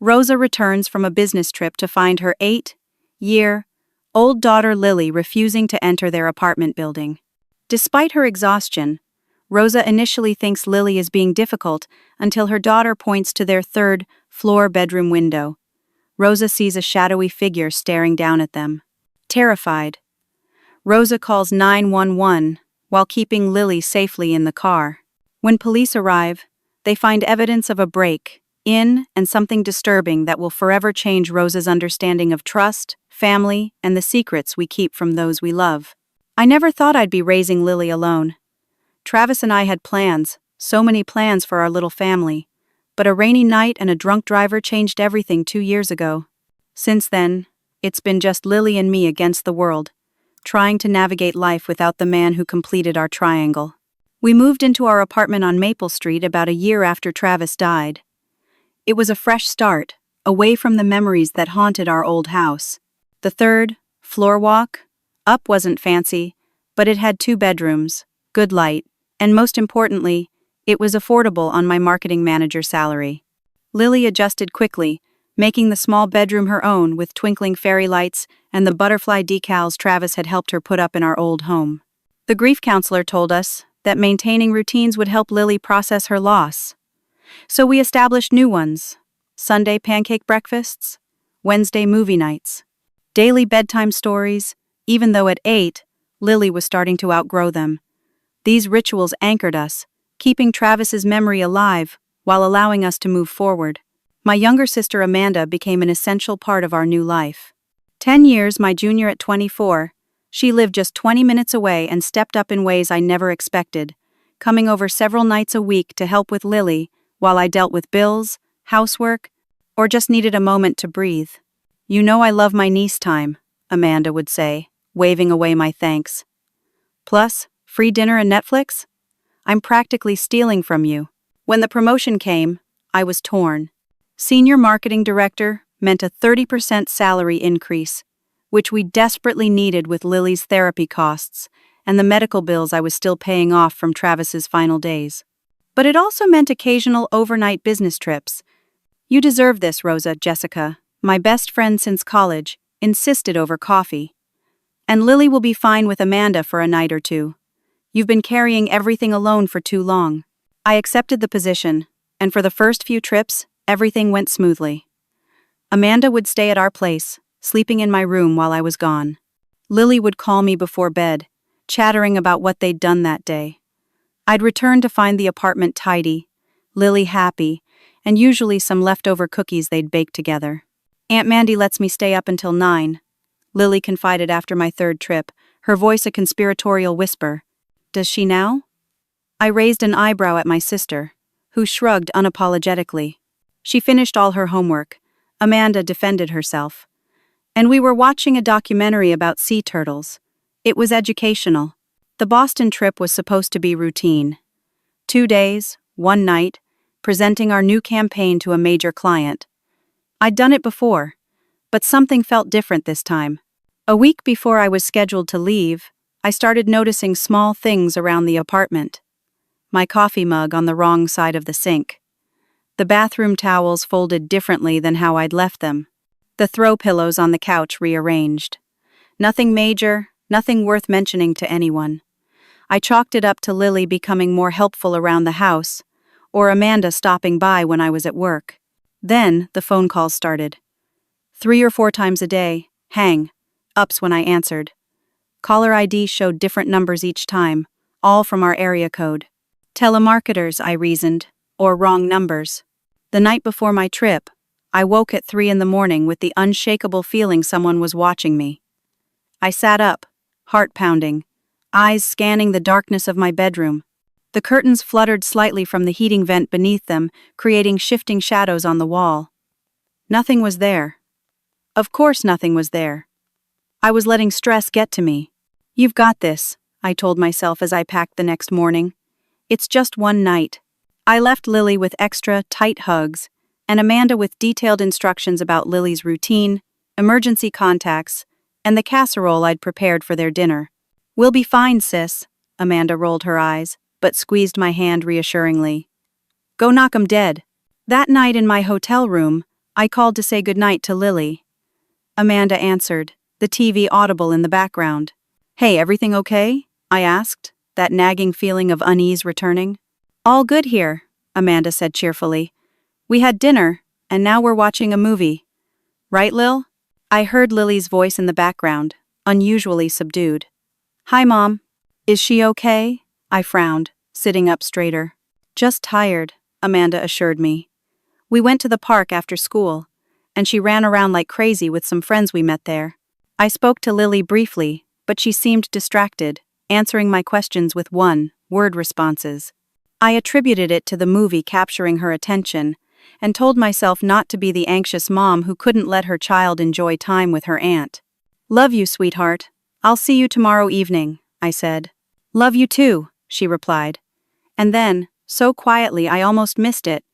Rosa returns from a business trip to find her 8-year-old daughter Lily refusing to enter their apartment building. Despite her exhaustion, Rosa initially thinks Lily is being difficult until her daughter points to their third-floor bedroom window. Rosa sees a shadowy figure staring down at them. Terrified, Rosa calls 911 while keeping Lily safely in the car. When police arrive, they find evidence of a break-in and something disturbing that will forever change Rosa's understanding of trust, family, and the secrets we keep from those we love. I never thought I'd be raising Lily alone. Travis and I had plans, so many plans for our little family. But a rainy night and a drunk driver changed everything 2 years ago. Since then, it's been just Lily and me against the world, trying to navigate life without the man who completed our triangle. We moved into our apartment on Maple Street about a year after Travis died. It was a fresh start, away from the memories that haunted our old house. The third-floor walk up wasn't fancy, but it had 2 bedrooms, good light, and most importantly, it was affordable on my marketing manager's salary. Lily adjusted quickly, making the small bedroom her own with twinkling fairy lights and the butterfly decals Travis had helped her put up in our old home. The grief counselor told us that maintaining routines would help Lily process her loss. So we established new ones: Sunday pancake breakfasts, Wednesday movie nights, daily bedtime stories, even though at 8, Lily was starting to outgrow them. These rituals anchored us, keeping Travis's memory alive while allowing us to move forward. My younger sister Amanda became an essential part of our new life. 10 years my junior at 24, she lived just 20 minutes away and stepped up in ways I never expected, coming over several nights a week to help with Lily while I dealt with bills, housework, or just needed a moment to breathe. "You know I love my niece time," Amanda would say, waving away my thanks. "Plus, free dinner and Netflix? I'm practically stealing from you." When the promotion came, I was torn. Senior marketing director meant a 30% salary increase, which we desperately needed with Lily's therapy costs and the medical bills I was still paying off from Travis's final days. But it also meant occasional overnight business trips. "You deserve this, Rosa," Jessica, my best friend since college, insisted over coffee. "And Lily will be fine with Amanda for a night or two. You've been carrying everything alone for too long." I accepted the position, and for the first few trips, everything went smoothly. Amanda would stay at our place, sleeping in my room while I was gone. Lily would call me before bed, chattering about what they'd done that day. I'd return to find the apartment tidy, Lily happy, and usually some leftover cookies they'd baked together. "Aunt Mandy lets me stay up until 9, Lily confided after my 3rd trip, her voice a conspiratorial whisper. "Does she now?" I raised an eyebrow at my sister, who shrugged unapologetically. She finished all her homework. Amanda defended herself. And we were watching a documentary about sea turtles. It was educational. The Boston trip was supposed to be routine. 2 days, 1 night, presenting our new campaign to a major client. I'd done it before, but something felt different this time. A week before I was scheduled to leave, I started noticing small things around the apartment. My coffee mug on the wrong side of the sink. The bathroom towels folded differently than how I'd left them. The throw pillows on the couch rearranged. Nothing major, nothing worth mentioning to anyone. I chalked it up to Lily becoming more helpful around the house, or Amanda stopping by when I was at work. Then the phone calls started. 3 or 4 times a day, hang-ups when I answered. Caller ID showed different numbers each time, all from our area code. Telemarketers, I reasoned, or wrong numbers. The night before my trip, I woke at 3 in the morning with the unshakable feeling someone was watching me. I sat up, heart pounding, eyes scanning the darkness of my bedroom. The curtains fluttered slightly from the heating vent beneath them, creating shifting shadows on the wall. Nothing was there. Of course nothing was there. I was letting stress get to me. "You've got this," I told myself as I packed the next morning. "It's just 1 night." I left Lily with extra, tight hugs, and Amanda with detailed instructions about Lily's routine, emergency contacts, and the casserole I'd prepared for their dinner. "We'll be fine, sis," Amanda rolled her eyes, but squeezed my hand reassuringly. "Go knock 'em dead." That night in my hotel room, I called to say goodnight to Lily. Amanda answered, the TV audible in the background. Hey, everything okay? I asked, that nagging feeling of unease returning. All good here, Amanda said cheerfully. We had dinner, and now we're watching a movie. Right, Lil? I heard Lily's voice in the background, unusually subdued. Hi, Mom. Is she okay? I frowned, sitting up straighter. Just tired, Amanda assured me. We went to the park after school, and she ran around like crazy with some friends we met there. I spoke to Lily briefly, but she seemed distracted, answering my questions with one-word responses. I attributed it to the movie capturing her attention, and told myself not to be the anxious mom who couldn't let her child enjoy time with her aunt. Love you, sweetheart. I'll see you tomorrow evening, I said. Love you too, she replied. And then, so quietly I almost missed it.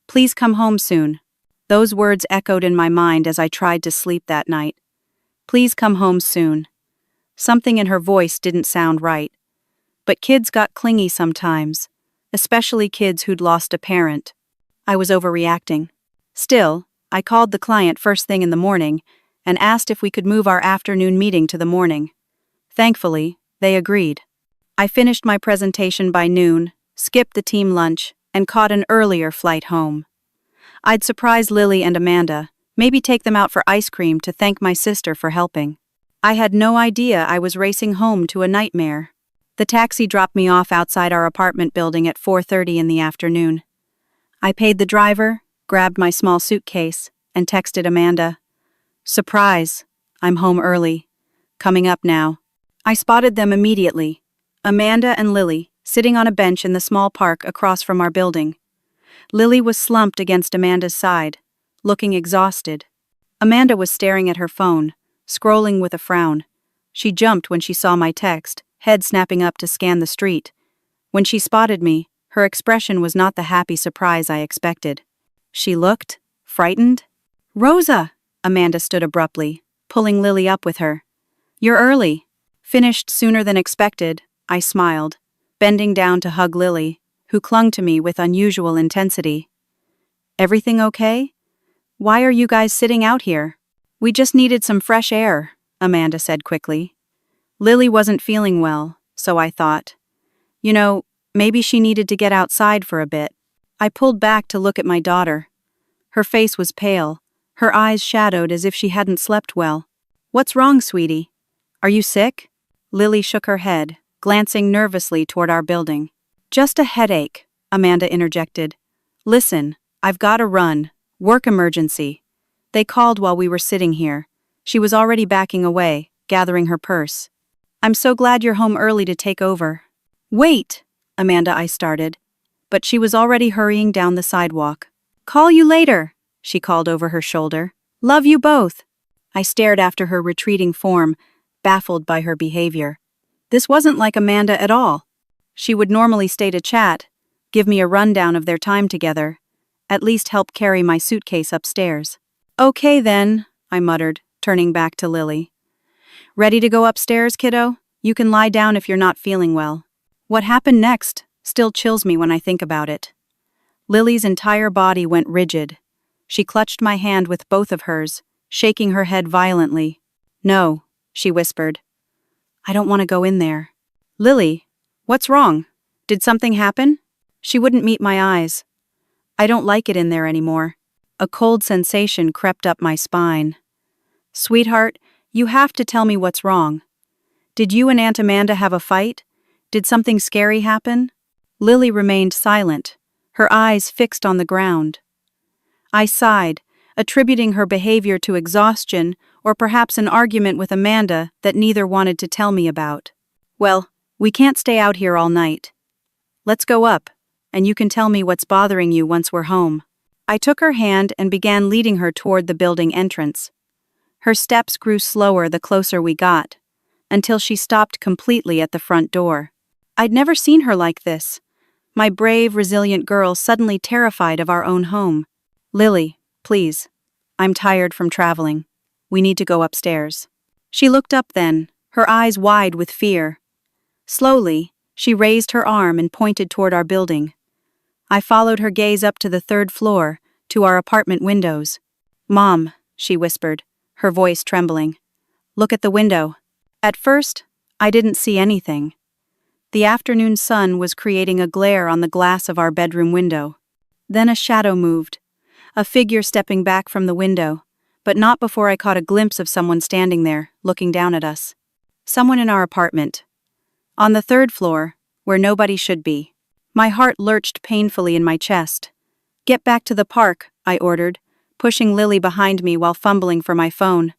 Please come home soon. Those words echoed in my mind as I tried to sleep that night. Please come home soon. Something in her voice didn't sound right. But kids got clingy sometimes, especially kids who'd lost a parent. I was overreacting. Still, I called the client first thing in the morning and asked if we could move our afternoon meeting to the morning. Thankfully, they agreed. I finished my presentation by noon, skipped the team lunch, and caught an earlier flight home. I'd surprise Lily and Amanda, maybe take them out for ice cream to thank my sister for helping. I had no idea I was racing home to a nightmare. The taxi dropped me off outside our apartment building at 4:30 in the afternoon. I paid the driver, grabbed my small suitcase, and texted Amanda. Surprise, I'm home early. Coming up now. I spotted them immediately. Amanda and Lily, sitting on a bench in the small park across from our building. Lily was slumped against Amanda's side, looking exhausted. Amanda was staring at her phone, scrolling with a frown. She jumped when she saw my text, head snapping up to scan the street. When she spotted me, her expression was not the happy surprise I expected. She looked frightened. Rosa! Amanda stood abruptly, pulling Lily up with her. You're early. Finished sooner than expected, I smiled, bending down to hug Lily, who clung to me with unusual intensity. Everything okay? Why are you guys sitting out here? We just needed some fresh air, Amanda said quickly. Lily wasn't feeling well, so I thought. Maybe she needed to get outside for a bit. I pulled back to look at my daughter. Her face was pale, her eyes shadowed as if she hadn't slept well. What's wrong, sweetie? Are you sick? Lily shook her head, glancing nervously toward our building. Just a headache, Amanda interjected. Listen, I've got to run. Work emergency. They called while we were sitting here. She was already backing away, gathering her purse. I'm so glad you're home early to take over. Wait, Amanda, I started. But she was already hurrying down the sidewalk. Call you later, she called over her shoulder. Love you both. I stared after her retreating form, baffled by her behavior. This wasn't like Amanda at all. She would normally stay to chat, give me a rundown of their time together, at least help carry my suitcase upstairs. Okay then, I muttered, turning back to Lily. Ready to go upstairs, kiddo? You can lie down if you're not feeling well. What happened next still chills me when I think about it. Lily's entire body went rigid. She clutched my hand with both of hers, shaking her head violently. No, she whispered. I don't want to go in there. Lily, what's wrong? Did something happen? She wouldn't meet my eyes. I don't like it in there anymore. A cold sensation crept up my spine. Sweetheart, you have to tell me what's wrong. Did you and Aunt Amanda have a fight? Did something scary happen? Lily remained silent, her eyes fixed on the ground. I sighed, attributing her behavior to exhaustion or perhaps an argument with Amanda that neither wanted to tell me about. Well, we can't stay out here all night. Let's go up, and you can tell me what's bothering you once we're home. I took her hand and began leading her toward the building entrance. Her steps grew slower the closer we got, until she stopped completely at the front door. I'd never seen her like this. My brave, resilient girl suddenly terrified of our own home. Lily, please. I'm tired from traveling. We need to go upstairs. She looked up then, her eyes wide with fear. Slowly, she raised her arm and pointed toward our building. I followed her gaze up to the third floor, to our apartment windows. "Mom," she whispered, her voice trembling. "Look at the window." At first, I didn't see anything. The afternoon sun was creating a glare on the glass of our bedroom window. Then a shadow moved, a figure stepping back from the window, but not before I caught a glimpse of someone standing there, looking down at us. Someone in our apartment. On the third floor, where nobody should be. My heart lurched painfully in my chest. "Get back to the park," I ordered, pushing Lily behind me while fumbling for my phone.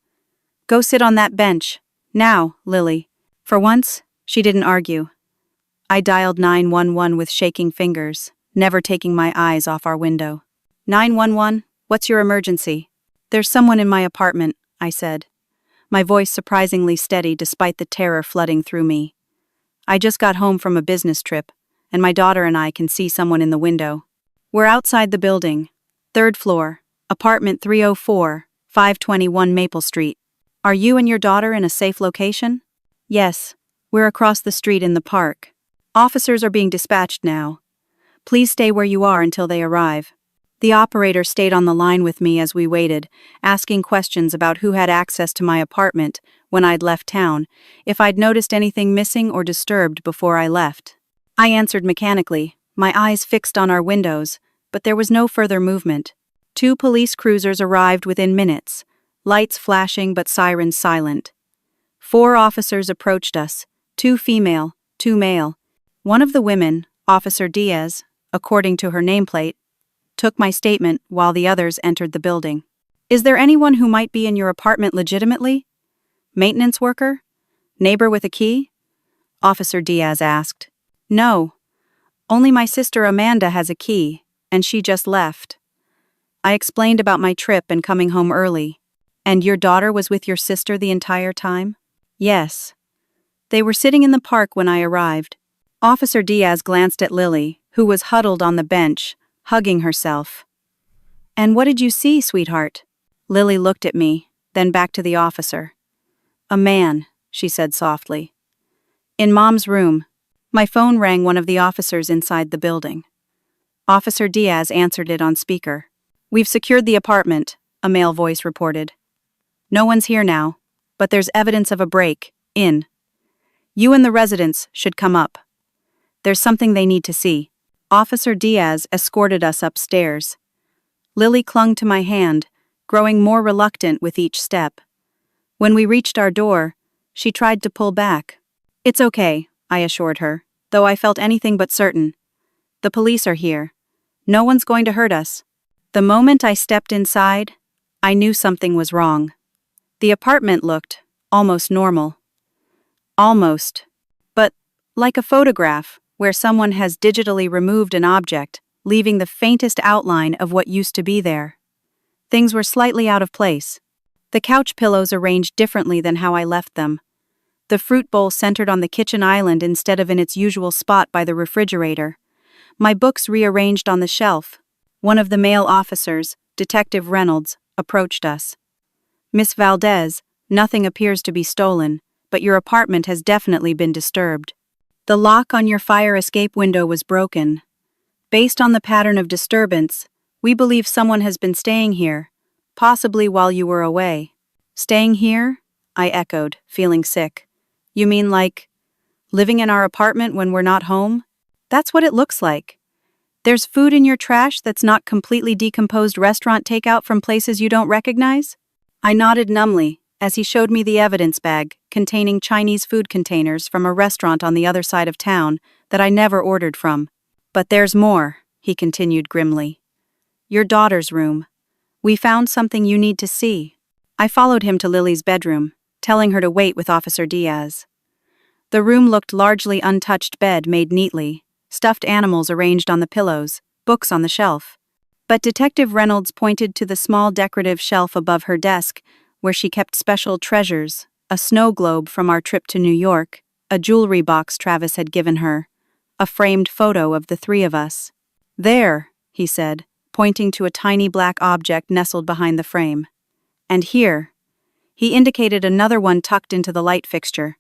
"Go sit on that bench. Now, Lily." For once, she didn't argue. I dialed 911 with shaking fingers, never taking my eyes off our window. "911, what's your emergency?" "There's someone in my apartment," I said, my voice surprisingly steady despite the terror flooding through me. "I just got home from a business trip, and my daughter and I can see someone in the window. We're outside the building, third floor, apartment 304, 521 Maple Street. Are you and your daughter in a safe location?" "Yes, we're across the street in the park. Officers are being dispatched now. Please stay where you are until they arrive." The operator stayed on the line with me as we waited, asking questions about who had access to my apartment when I'd left town, if I'd noticed anything missing or disturbed before I left. I answered mechanically, my eyes fixed on our windows, but there was no further movement. 2 police cruisers arrived within minutes, lights flashing but sirens silent. 4 officers approached us, 2 female, 2 male. One of the women, Officer Diaz, according to her nameplate, took my statement while the others entered the building. "Is there anyone who might be in your apartment legitimately? Maintenance worker? Neighbor with a key?" Officer Diaz asked. "No. Only my sister Amanda has a key, and she just left." I explained about my trip and coming home early. "And your daughter was with your sister the entire time?" "Yes. They were sitting in the park when I arrived." Officer Diaz glanced at Lily, who was huddled on the bench, hugging herself. "And what did you see, sweetheart?" Lily looked at me, then back to the officer. "A man," she said softly. "In Mom's room." My phone rang one of the officers inside the building. Officer Diaz answered it on speaker. "We've secured the apartment," a male voice reported. "No one's here now, but there's evidence of a break-in. You and the residents should come up. There's something they need to see." Officer Diaz escorted us upstairs. Lily clung to my hand, growing more reluctant with each step. When we reached our door, she tried to pull back. "It's okay," I assured her, though I felt anything but certain. "The police are here. No one's going to hurt us." The moment I stepped inside, I knew something was wrong. The apartment looked almost normal. Almost. But like a photograph, where someone has digitally removed an object, leaving the faintest outline of what used to be there. Things were slightly out of place. The couch pillows arranged differently than how I left them. The fruit bowl centered on the kitchen island instead of in its usual spot by the refrigerator. My books rearranged on the shelf. One of the male officers, Detective Reynolds, approached us. "Miss Valdez, nothing appears to be stolen, but your apartment has definitely been disturbed. The lock on your fire escape window was broken. Based on the pattern of disturbance, we believe someone has been staying here, possibly while you were away." "Staying here?" I echoed, feeling sick. "You mean like living in our apartment when we're not home?" "That's what it looks like. There's food in your trash that's not completely decomposed restaurant takeout from places you don't recognize?" I nodded numbly as he showed me the evidence bag containing Chinese food containers from a restaurant on the other side of town that I never ordered from. "But there's more," he continued grimly. "Your daughter's room. We found something you need to see." I followed him to Lily's bedroom, telling her to wait with Officer Diaz. The room looked largely untouched, bed made neatly, stuffed animals arranged on the pillows, books on the shelf. But Detective Reynolds pointed to the small decorative shelf above her desk where she kept special treasures, a snow globe from our trip to New York, a jewelry box Travis had given her, a framed photo of the 3 of us. "There," he said, pointing to a tiny black object nestled behind the frame. "And here." He indicated another one tucked into the light fixture.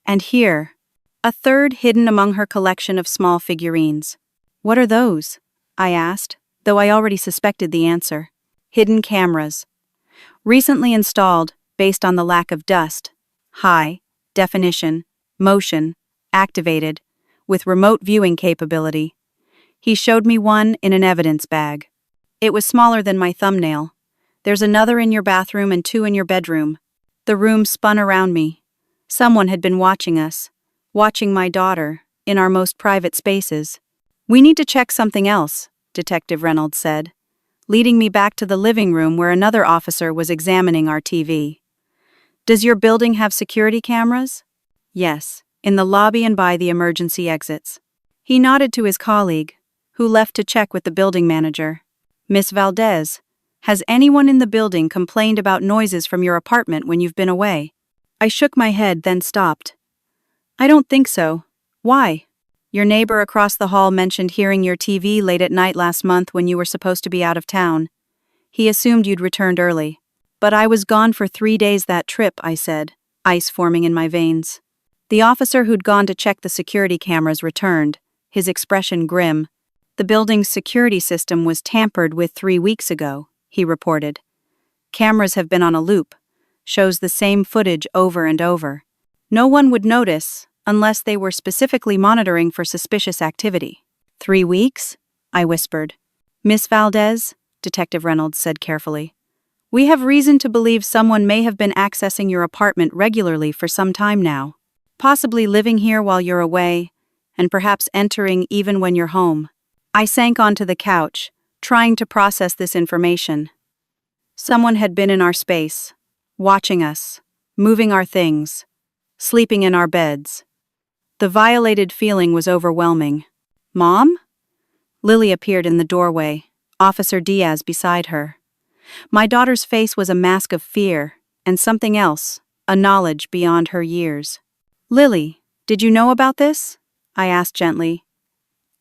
"And here." A third hidden among her collection of small figurines. "What are those?" I asked, though I already suspected the answer. "Hidden cameras," Recently installed, based on the lack of dust. High definition, motion, activated, with remote viewing capability. He showed me one in an evidence bag. It was smaller than my thumbnail. There's another in your bathroom and two in your bedroom. The room spun around me. Someone had been watching us, watching my daughter, in our most private spaces. We need to check something else, Detective Reynolds said, leading me back to the living room where another officer was examining our TV. Does your building have security cameras? Yes, in the lobby and by the emergency exits. He nodded to his colleague, who left to check with the building manager. Miss Valdez, has anyone in the building complained about noises from your apartment when you've been away? I shook my head, then stopped. I don't think so. Why? Your neighbor across the hall mentioned hearing your TV late at night last month when you were supposed to be out of town. He assumed you'd returned early. But I was gone for 3 days that trip, I said, ice forming in my veins. The officer who'd gone to check the security cameras returned, his expression grim. The building's security system was tampered with 3 weeks ago, he reported. Cameras have been on a loop, shows the same footage over and over. No one would notice unless they were specifically monitoring for suspicious activity. 3 weeks? I whispered. Miss Valdez, Detective Reynolds said carefully. We have reason to believe someone may have been accessing your apartment regularly for some time now, possibly living here while you're away, and perhaps entering even when you're home. I sank onto the couch, trying to process this information. Someone had been in our space, watching us, moving our things, sleeping in our beds. The violated feeling was overwhelming. Mom? Lily appeared in the doorway, Officer Diaz beside her. My daughter's face was a mask of fear, and something else, a knowledge beyond her years. Lily, did you know about this? I asked gently.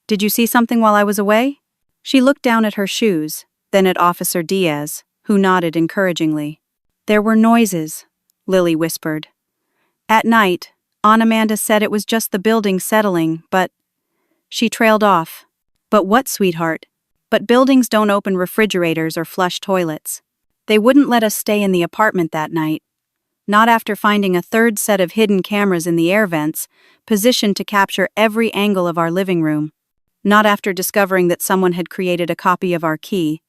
Did you see something while I was away? She looked down at her shoes, then at Officer Diaz, who nodded encouragingly. There were noises, Lily whispered. At night, Aunt Amanda said it was just the building settling, but... She trailed off. But what, sweetheart? But buildings don't open refrigerators or flush toilets. They wouldn't let us stay in the apartment that night. Not after finding a third set of hidden cameras in the air vents, positioned to capture every angle of our living room. Not after discovering that someone had created a copy of our key,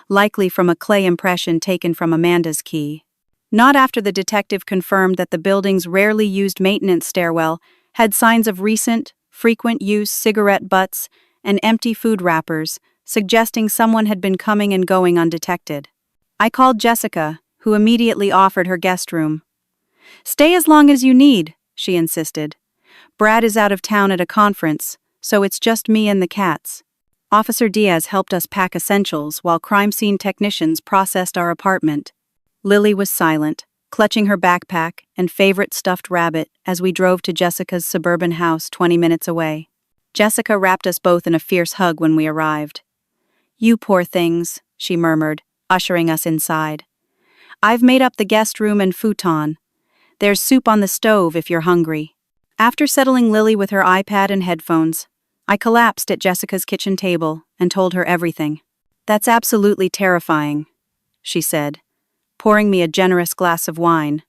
likely from a clay impression taken from Amanda's key. Not after the detective confirmed that the building's rarely used maintenance stairwell had signs of recent, frequent use cigarette butts and empty food wrappers, suggesting someone had been coming and going undetected. I called Jessica, who immediately offered her guest room. Stay as long as you need, she insisted. Brad is out of town at a conference, so it's just me and the cats. Officer Diaz helped us pack essentials while crime scene technicians processed our apartment. Lily was silent, clutching her backpack and favorite stuffed rabbit as we drove to Jessica's suburban house 20 minutes away. Jessica wrapped us both in a fierce hug when we arrived. You poor things, she murmured, ushering us inside. I've made up the guest room and futon. There's soup on the stove if you're hungry. After settling Lily with her iPad and headphones, I collapsed at Jessica's kitchen table and told her everything. That's absolutely terrifying, she said, pouring me a generous glass of wine.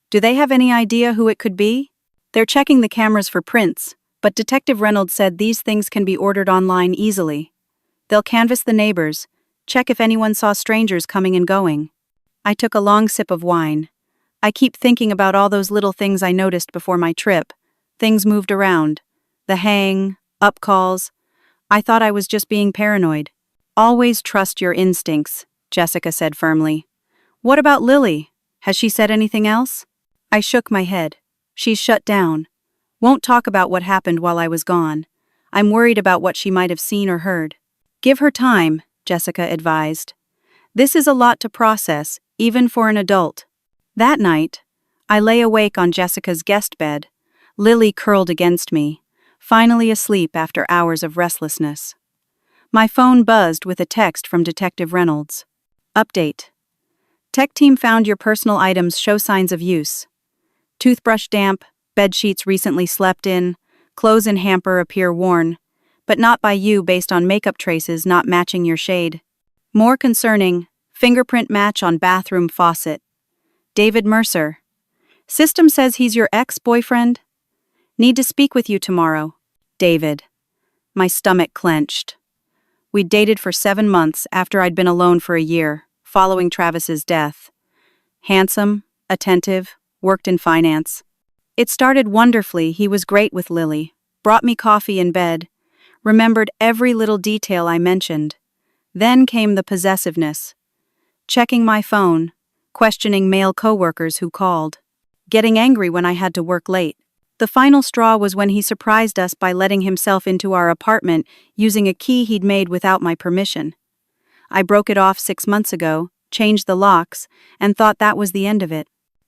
Do they have any idea who it could be? They're checking the cameras for prints, but Detective Reynolds said these things can be ordered online easily. They'll canvass the neighbors, check if anyone saw strangers coming and going. I took a long sip of wine. I keep thinking about all those little things I noticed before my trip. Things moved around. The hang, up calls. I thought I was just being paranoid. Always trust your instincts, Jessica said firmly. What about Lily? Has she said anything else? I shook my head. She's shut down. Won't talk about what happened while I was gone. I'm worried about what she might have seen or heard. Give her time, Jessica advised. This is a lot to process, even for an adult. That night, I lay awake on Jessica's guest bed, Lily curled against me, finally asleep after hours of restlessness. My phone buzzed with a text from Detective Reynolds. Update. Tech team found your personal items show signs of use. Toothbrush damp, bed sheets recently slept in, clothes in hamper appear worn, but not by you based on makeup traces not matching your shade. More concerning, Fingerprint match on bathroom faucet. David Mercer. System says he's your ex-boyfriend? Need to speak with you tomorrow. David. My stomach clenched. We'd dated for 7 months after I'd been alone for a year, following Travis's death. Handsome, attentive, worked in finance. It started wonderfully. He was great with Lily, brought me coffee in bed, remembered every little detail I mentioned. Then came the possessiveness. Checking my phone, questioning male coworkers who called, getting angry when I had to work late. The final straw was when he surprised us by letting himself into our apartment using a key he'd made without my permission. I broke it off 6 months ago, changed the locks, and thought that was the end of it.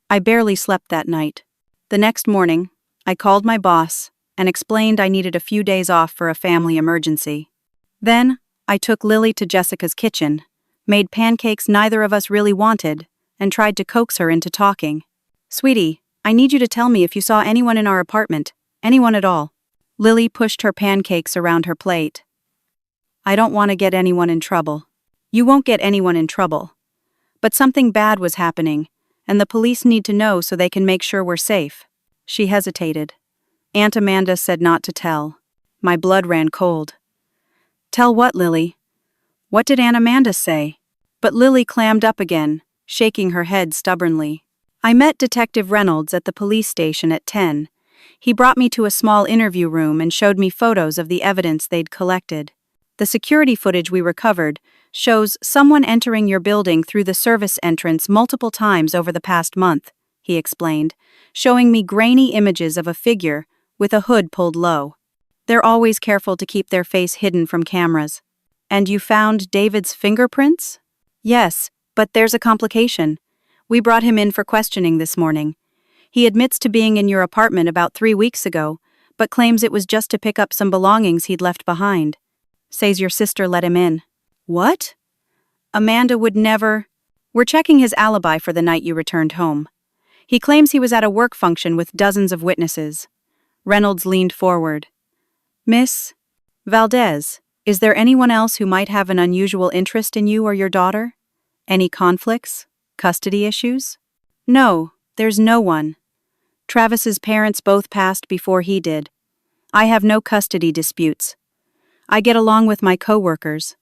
I barely slept that night. The next morning, I called my boss and explained I needed a few days off for a family emergency. Then, I took Lily to Jessica's kitchen, made pancakes neither of us really wanted, and tried to coax her into talking. "Sweetie, I need you to tell me if you saw anyone in our apartment, anyone at all." Lily pushed her pancakes around her plate. "I don't want to get anyone in trouble." "You won't get anyone in trouble. But something bad was happening, and the police need to know so they can make sure we're safe." She hesitated. Aunt Amanda said not to tell. My blood ran cold. "Tell what, Lily? What did Aunt Amanda say?" But Lily clammed up again, shaking her head stubbornly. "I met Detective Reynolds at the police station at 10. He brought me to a small interview room and showed me photos of the evidence they'd collected. The security footage we recovered shows someone entering your building through the service entrance multiple times over the past month," he explained, showing me grainy images of a figure with a hood pulled low. "They're always careful to keep their face hidden from cameras." "And you found David's fingerprints?" "Yes, but there's a complication. We brought him in for questioning this morning. He admits to being in your apartment about 3 weeks ago, but claims it was just to pick up some belongings he'd left behind. Says your sister let him in." "What?" "Amanda would never." "We're checking his alibi for the night you returned home. He claims he was at a work function with dozens of witnesses." Reynolds leaned forward. "Miss Valdez, is there anyone else who might have an unusual interest in you or your daughter? Any conflicts? Custody issues?" "No, there's no one. Travis's parents both passed before he did. I have no custody disputes. I get along with my coworkers."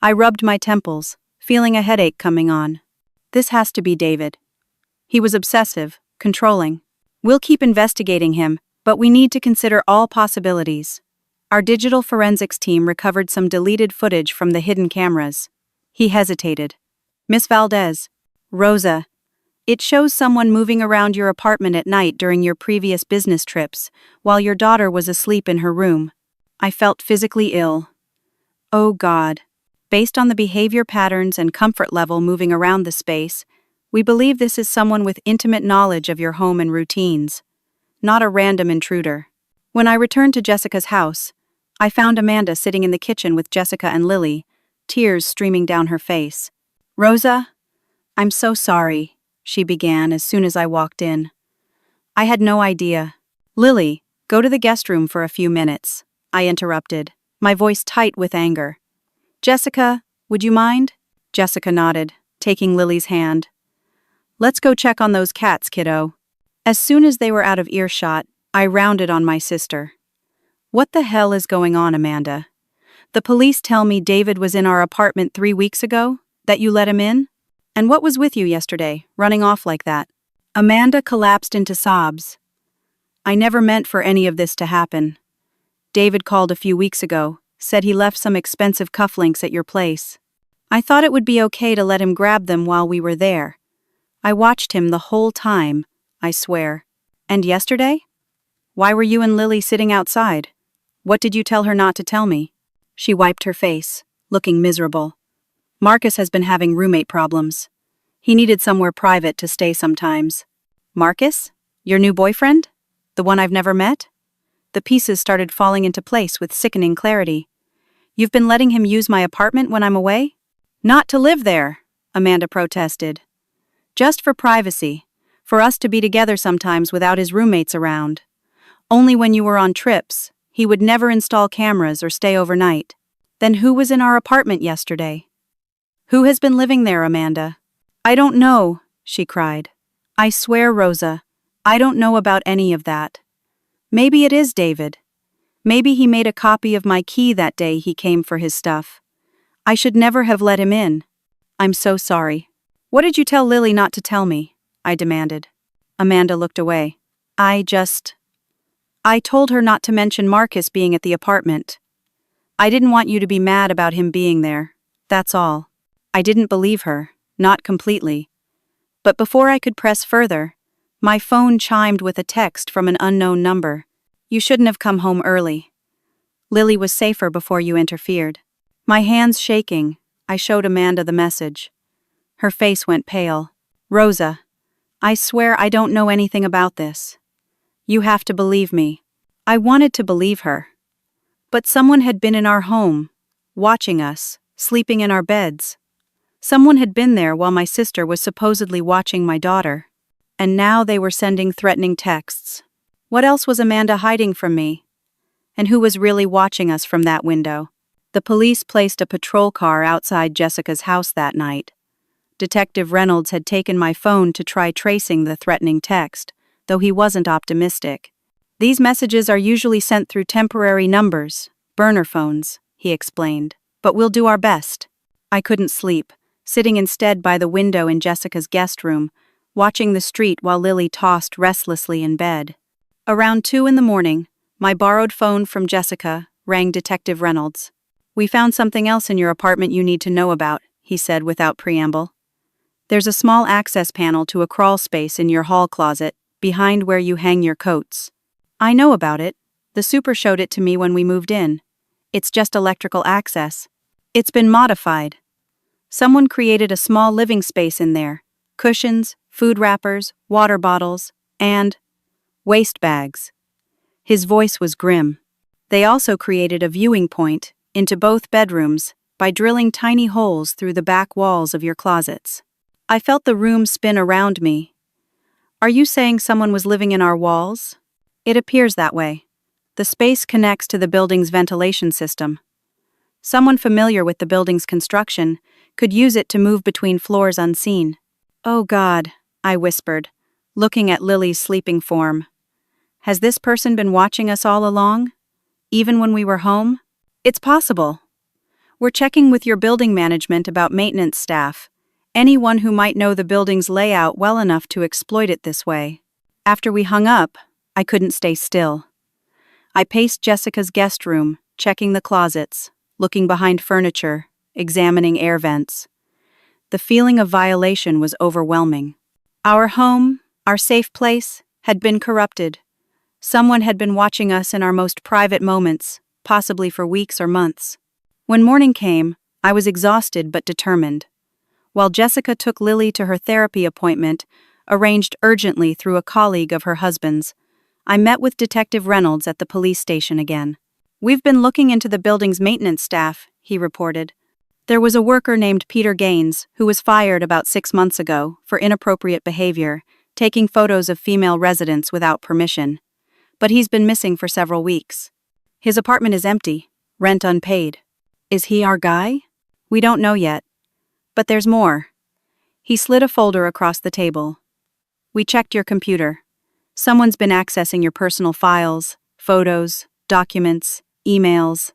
I rubbed my temples, feeling a headache coming on. "This has to be David. He was obsessive, controlling. We'll keep investigating him, but we need to consider all possibilities." Our digital forensics team recovered some deleted footage from the hidden cameras. He hesitated. "Miss Valdez." "Rosa, it shows someone moving around your apartment at night during your previous business trips, while your daughter was asleep in her room." I felt physically ill. Oh God. Based on the behavior patterns and comfort level moving around the space, we believe this is someone with intimate knowledge of your home and routines, not a random intruder. When I returned to Jessica's house, I found Amanda sitting in the kitchen with Jessica and Lily, tears streaming down her face. "Rosa, I'm so sorry," she began as soon as I walked in. "I had no idea." "Lily, go to the guest room for a few minutes," I interrupted, my voice tight with anger. "Jessica, would you mind?" Jessica nodded, taking Lily's hand. "Let's go check on those cats, kiddo." As soon as they were out of earshot, I rounded on my sister. "What the hell is going on, Amanda? The police tell me David was in our apartment 3 weeks ago, that you let him in? And what was with you yesterday, running off like that?" Amanda collapsed into sobs. "I never meant for any of this to happen. David called a few weeks ago, said he left some expensive cufflinks at your place. I thought it would be okay to let him grab them while we were there. I watched him the whole time, I swear. And yesterday? Why were you and Lily sitting outside? What did you tell her not to tell me?" She wiped her face, looking miserable. "Marcus has been having roommate problems. He needed somewhere private to stay sometimes." "Marcus? Your new boyfriend? The one I've never met?" The pieces started falling into place with sickening clarity. "You've been letting him use my apartment when I'm away?" "Not to live there," Amanda protested. "Just for privacy, for us to be together sometimes without his roommates around. Only when you were on trips, he would never install cameras or stay overnight." "Then who was in our apartment yesterday?" Who has been living there, Amanda? I don't know, she cried. I swear, Rosa, I don't know about any of that. Maybe it is David. Maybe he made a copy of my key that day he came for his stuff. I should never have let him in. I'm so sorry. What did you tell Lily not to tell me? I demanded. Amanda looked away. I told her not to mention Marcus being at the apartment. I didn't want you to be mad about him being there. That's all. I didn't believe her, not completely. But before I could press further, my phone chimed with a text from an unknown number. You shouldn't have come home early. Lily was safer before you interfered. My hands shaking, I showed Amanda the message. Her face went pale. Rosa, I swear I don't know anything about this. You have to believe me. I wanted to believe her. But someone had been in our home, watching us, sleeping in our beds. Someone had been there while my sister was supposedly watching my daughter. And now they were sending threatening texts. What else was Amanda hiding from me? And who was really watching us from that window? The police placed a patrol car outside Jessica's house that night. Detective Reynolds had taken my phone to try tracing the threatening text, though he wasn't optimistic. These messages are usually sent through temporary numbers, burner phones, he explained. But we'll do our best. I couldn't sleep, sitting instead by the window in Jessica's guest room, watching the street while Lily tossed restlessly in bed. Around 2 a.m, my borrowed phone from Jessica rang Detective Reynolds. We found something else in your apartment you need to know about, he said without preamble. There's a small access panel to a crawl space in your hall closet, behind where you hang your coats. I know about it. The super showed it to me when we moved in. It's just electrical access. It's been modified. Someone created a small living space in there. Cushions, food wrappers, water bottles, and waste bags. His voice was grim. They also created a viewing point into both bedrooms by drilling tiny holes through the back walls of your closets. I felt the room spin around me. Are you saying someone was living in our walls? It appears that way. The space connects to the building's ventilation system. Someone familiar with the building's construction could use it to move between floors unseen. Oh God, I whispered, looking at Lily's sleeping form. Has this person been watching us all along? Even when we were home? It's possible. We're checking with your building management about maintenance staff, anyone who might know the building's layout well enough to exploit it this way. After we hung up, I couldn't stay still. I paced Jessica's guest room, checking the closets, looking behind furniture, examining air vents. The feeling of violation was overwhelming. Our home, our safe place, had been corrupted. Someone had been watching us in our most private moments, possibly for weeks or months. When morning came, I was exhausted but determined. While Jessica took Lily to her therapy appointment, arranged urgently through a colleague of her husband's, I met with Detective Reynolds at the police station again. We've been looking into the building's maintenance staff, he reported. There was a worker named Peter Gaines who was fired about 6 months ago for inappropriate behavior, taking photos of female residents without permission. But he's been missing for several weeks. His apartment is empty, rent unpaid. Is he our guy? We don't know yet. But there's more. He slid a folder across the table. We checked your computer. Someone's been accessing your personal files, photos, documents, emails.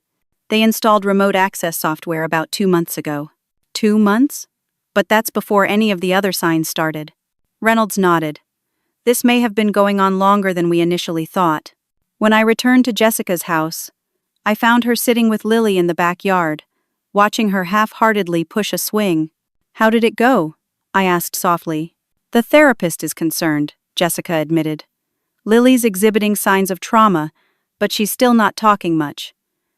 They installed remote access software about 2 months ago. 2 months? But that's before any of the other signs started. Reynolds nodded. This may have been going on longer than we initially thought. When I returned to Jessica's house, I found her sitting with Lily in the backyard, watching her half-heartedly push a swing. How did it go? I asked softly. The therapist is concerned, Jessica admitted. Lily's exhibiting signs of trauma, but she's still not talking much.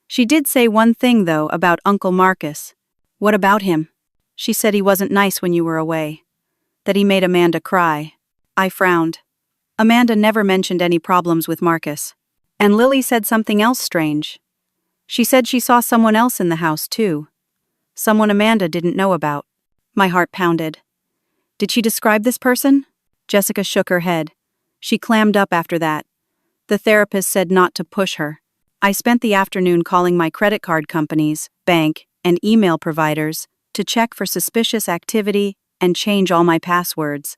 She did say one thing, though, about Uncle Marcus. What about him? She said he wasn't nice when you were away. That he made Amanda cry. I frowned. Amanda never mentioned any problems with Marcus. And Lily said something else strange. She said she saw someone else in the house, too. Someone Amanda didn't know about. My heart pounded. Did she describe this person? Jessica shook her head. She clammed up after that. The therapist said not to push her. I spent the afternoon calling my credit card companies, bank, and email providers to check for suspicious activity and change all my passwords.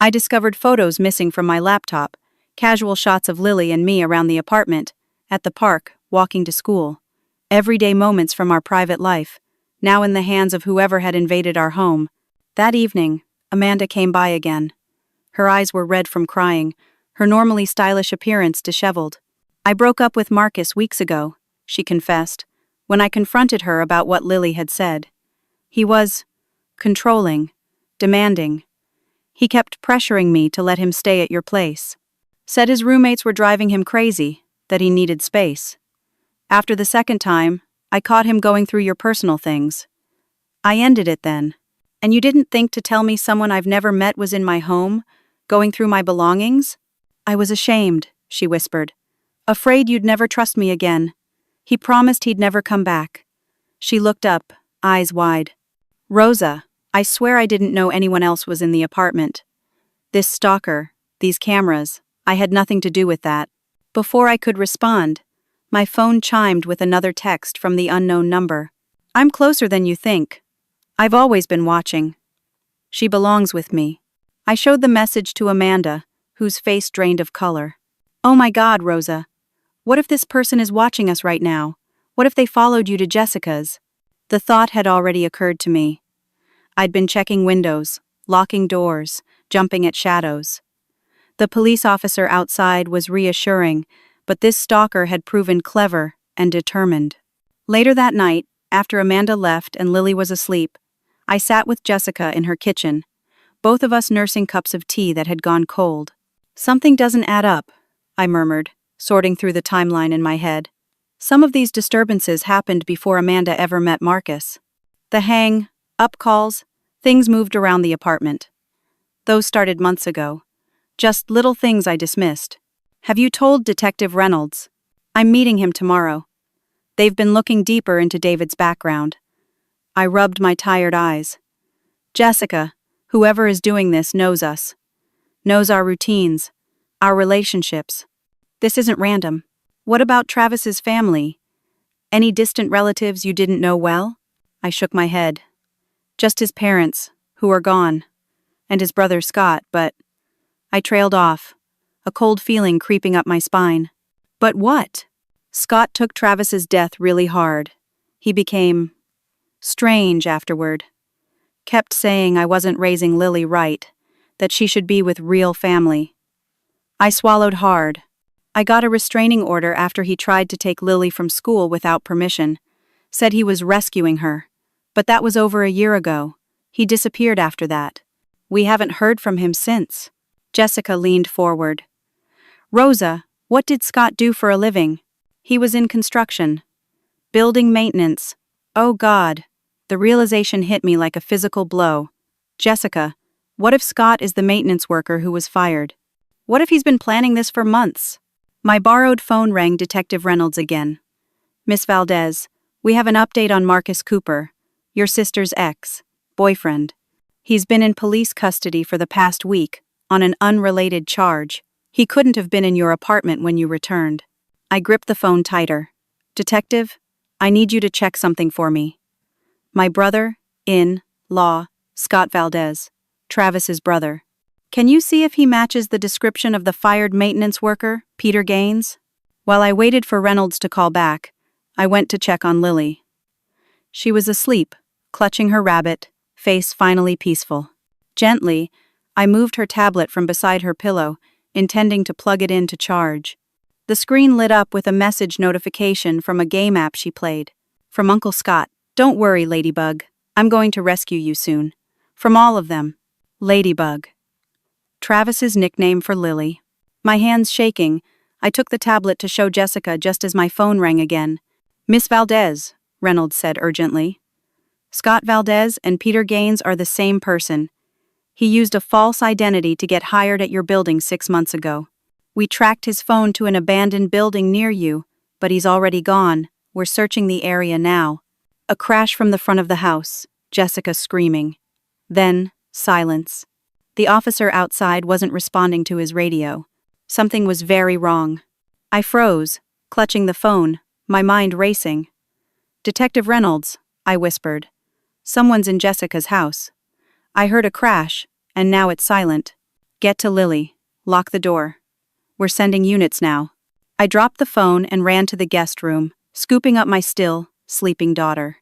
I discovered photos missing from my laptop, casual shots of Lily and me around the apartment, at the park, walking to school. Everyday moments from our private life, now in the hands of whoever had invaded our home. That evening, Amanda came by again. Her eyes were red from crying, her normally stylish appearance disheveled. "I broke up with Marcus weeks ago," she confessed, when I confronted her about what Lily had said. "He was controlling, demanding. He kept pressuring me to let him stay at your place. Said his roommates were driving him crazy, that he needed space. After the second time, I caught him going through your personal things. I ended it then. And you didn't think to tell me someone I've never met was in my home, going through my belongings?" "I was ashamed," she whispered. "Afraid you'd never trust me again. He promised he'd never come back." She looked up, eyes wide. "Rosa, I swear I didn't know anyone else was in the apartment. This stalker, these cameras, I had nothing to do with that." Before I could respond, my phone chimed with another text from the unknown number. "I'm closer than you think. I've always been watching. She belongs with me." I showed the message to Amanda, whose face drained of color. "Oh my God, Rosa. What if this person is watching us right now? What if they followed you to Jessica's?" The thought had already occurred to me. I'd been checking windows, locking doors, jumping at shadows. The police officer outside was reassuring, but this stalker had proven clever and determined. Later that night, after Amanda left and Lily was asleep, I sat with Jessica in her kitchen, both of us nursing cups of tea that had gone cold. "Something doesn't add up," I murmured, sorting through the timeline in my head. Some of these disturbances happened before Amanda ever met Marcus. The up calls, things moved around the apartment. Those started months ago. Just little things I dismissed. "Have you told Detective Reynolds? I'm meeting him tomorrow. They've been looking deeper into David's background." I rubbed my tired eyes. "Jessica, whoever is doing this knows us. Knows our routines, our relationships. This isn't random." "What about Travis's family? Any distant relatives you didn't know well?" I shook my head. "Just his parents, who are gone. And his brother Scott, but..." I trailed off, a cold feeling creeping up my spine. "But what?" "Scott took Travis's death really hard. He became strange afterward. Kept saying I wasn't raising Lily right, that she should be with real family." I swallowed hard. "I got a restraining order after he tried to take Lily from school without permission. Said he was rescuing her. But that was over a year ago. He disappeared after that. We haven't heard from him since." Jessica leaned forward. "Rosa, what did Scott do for a living?" "He was in construction. Building maintenance. Oh God." The realization hit me like a physical blow. "Jessica, what if Scott is the maintenance worker who was fired? What if he's been planning this for months?" My borrowed phone rang Detective Reynolds again. "Miss Valdez, we have an update on Marcus Cooper, your sister's boyfriend. He's been in police custody for the past week, on an unrelated charge. He couldn't have been in your apartment when you returned." I gripped the phone tighter. "Detective, I need you to check something for me. My brother-in-law, Scott Valdez, Travis's brother. Can you see if he matches the description of the fired maintenance worker, Peter Gaines?" While I waited for Reynolds to call back, I went to check on Lily. She was asleep, clutching her rabbit, face finally peaceful. Gently, I moved her tablet from beside her pillow, intending to plug it in to charge. The screen lit up with a message notification from a game app she played. From Uncle Scott. "Don't worry, Ladybug. I'm going to rescue you soon. From all of them." Ladybug. Travis's nickname for Lily. My hands shaking, I took the tablet to show Jessica just as my phone rang again. "Miss Valdez," Reynolds said urgently. "Scott Valdez and Peter Gaines are the same person. He used a false identity to get hired at your building 6 months ago. We tracked his phone to an abandoned building near you, but he's already gone. We're searching the area now." A crash from the front of the house, Jessica screaming. Then, silence. The officer outside wasn't responding to his radio. Something was very wrong. I froze, clutching the phone, my mind racing. "Detective Reynolds," I whispered. Someone's in Jessica's house. I heard a crash, and now it's silent. Get to Lily. Lock the door. We're sending units now. I dropped the phone and ran to the guest room, scooping up my still, sleeping daughter.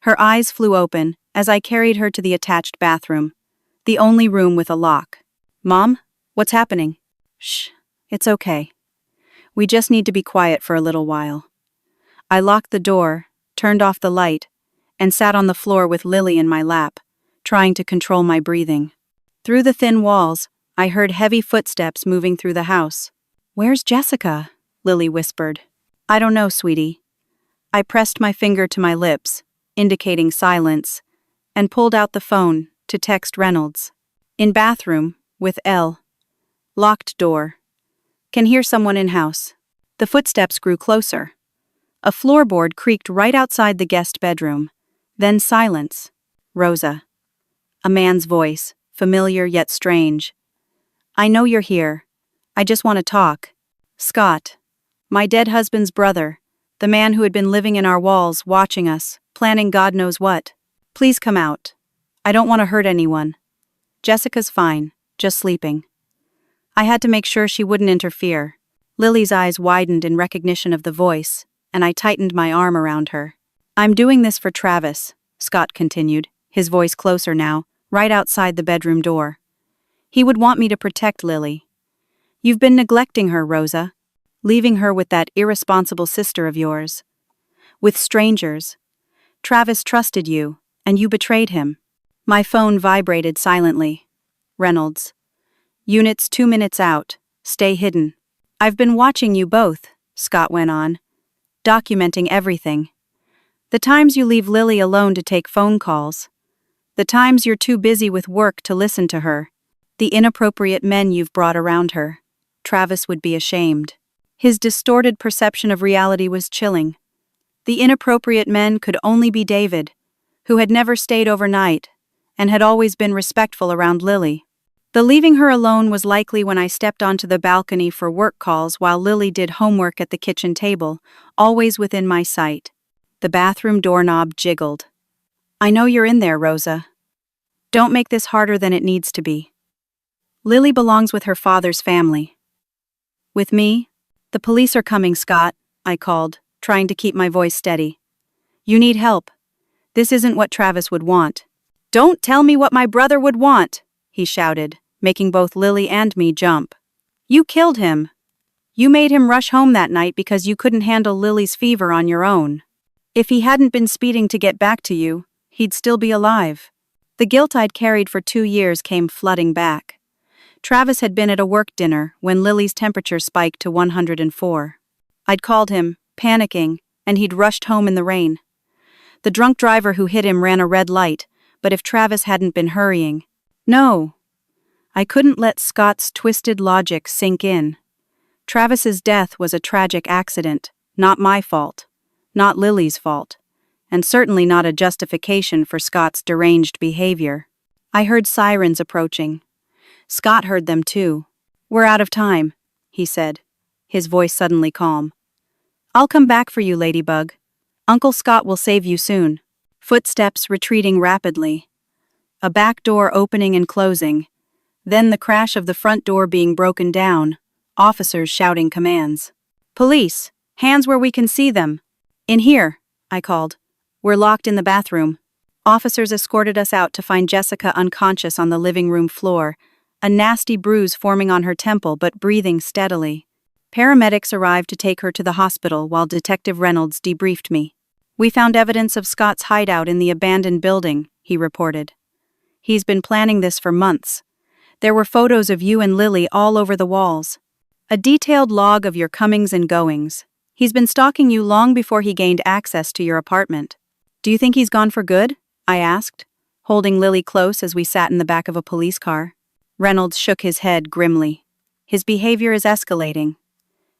Her eyes flew open as I carried her to the attached bathroom, the only room with a lock. Mom, what's happening? Shh, it's okay. We just need to be quiet for a little while. I locked the door, turned off the light, and sat on the floor with Lily in my lap, trying to control my breathing. Through the thin walls, I heard heavy footsteps moving through the house. Where's Jessica? Lily whispered. I don't know, sweetie. I pressed my finger to my lips, indicating silence, and pulled out the phone to text Reynolds. In bathroom, with L. Locked door. Can hear someone in house. The footsteps grew closer. A floorboard creaked right outside the guest bedroom. Then silence. Rosa. A man's voice, familiar yet strange. I know you're here. I just want to talk. Scott. My dead husband's brother. The man who had been living in our walls, watching us, planning God knows what. Please come out. I don't want to hurt anyone. Jessica's fine, just sleeping. I had to make sure she wouldn't interfere. Lily's eyes widened in recognition of the voice, and I tightened my arm around her. I'm doing this for Travis, Scott continued, his voice closer now, right outside the bedroom door. He would want me to protect Lily. You've been neglecting her, Rosa. Leaving her with that irresponsible sister of yours. With strangers. Travis trusted you, and you betrayed him. My phone vibrated silently. Reynolds. Units 2 minutes out. Stay hidden. I've been watching you both, Scott went on, documenting everything. The times you leave Lily alone to take phone calls. The times you're too busy with work to listen to her. The inappropriate men you've brought around her. Travis would be ashamed. His distorted perception of reality was chilling. The inappropriate men could only be David, who had never stayed overnight and had always been respectful around Lily. The leaving her alone was likely when I stepped onto the balcony for work calls while Lily did homework at the kitchen table, always within my sight. The bathroom doorknob jiggled. I know you're in there, Rosa. Don't make this harder than it needs to be. Lily belongs with her father's family. With me? The police are coming, Scott, I called, trying to keep my voice steady. You need help. This isn't what Travis would want. Don't tell me what my brother would want, he shouted, making both Lily and me jump. You killed him. You made him rush home that night because you couldn't handle Lily's fever on your own. If he hadn't been speeding to get back to you, he'd still be alive. The guilt I'd carried for 2 years came flooding back. Travis had been at a work dinner when Lily's temperature spiked to 104. I'd called him, panicking, and he'd rushed home in the rain. The drunk driver who hit him ran a red light, but if Travis hadn't been hurrying... No. I couldn't let Scott's twisted logic sink in. Travis's death was a tragic accident, not my fault, not Lily's fault, and certainly not a justification for Scott's deranged behavior. I heard sirens approaching. Scott heard them too. We're out of time, he said, his voice suddenly calm. I'll come back for you, Ladybug. Uncle Scott will save you soon. Footsteps retreating rapidly. A back door opening and closing. Then the crash of the front door being broken down. Officers shouting commands. Police, hands where we can see them. In here, I called. We're locked in the bathroom. Officers escorted us out to find Jessica unconscious on the living room floor, a nasty bruise forming on her temple but breathing steadily. Paramedics arrived to take her to the hospital while Detective Reynolds debriefed me. We found evidence of Scott's hideout in the abandoned building, he reported. He's been planning this for months. There were photos of you and Lily all over the walls. A detailed log of your comings and goings. He's been stalking you long before he gained access to your apartment. Do you think he's gone for good? I asked, holding Lily close as we sat in the back of a police car. Reynolds shook his head grimly. His behavior is escalating.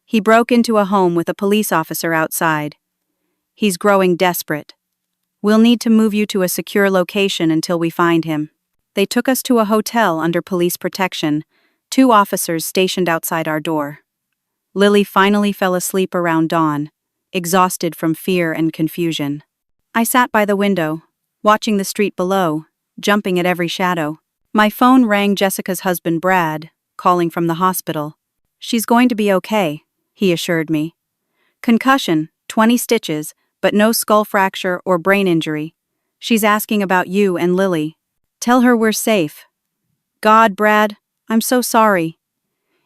He broke into a home with a police officer outside. He's growing desperate. We'll need to move you to a secure location until we find him. They took us to a hotel under police protection, 2 officers stationed outside our door. Lily finally fell asleep around dawn, exhausted from fear and confusion. I sat by the window, watching the street below, jumping at every shadow. My phone rang Jessica's husband Brad, calling from the hospital. "She's going to be okay," he assured me. "Concussion, 20 stitches, but no skull fracture or brain injury. She's asking about you and Lily. Tell her we're safe." "God, Brad, I'm so sorry.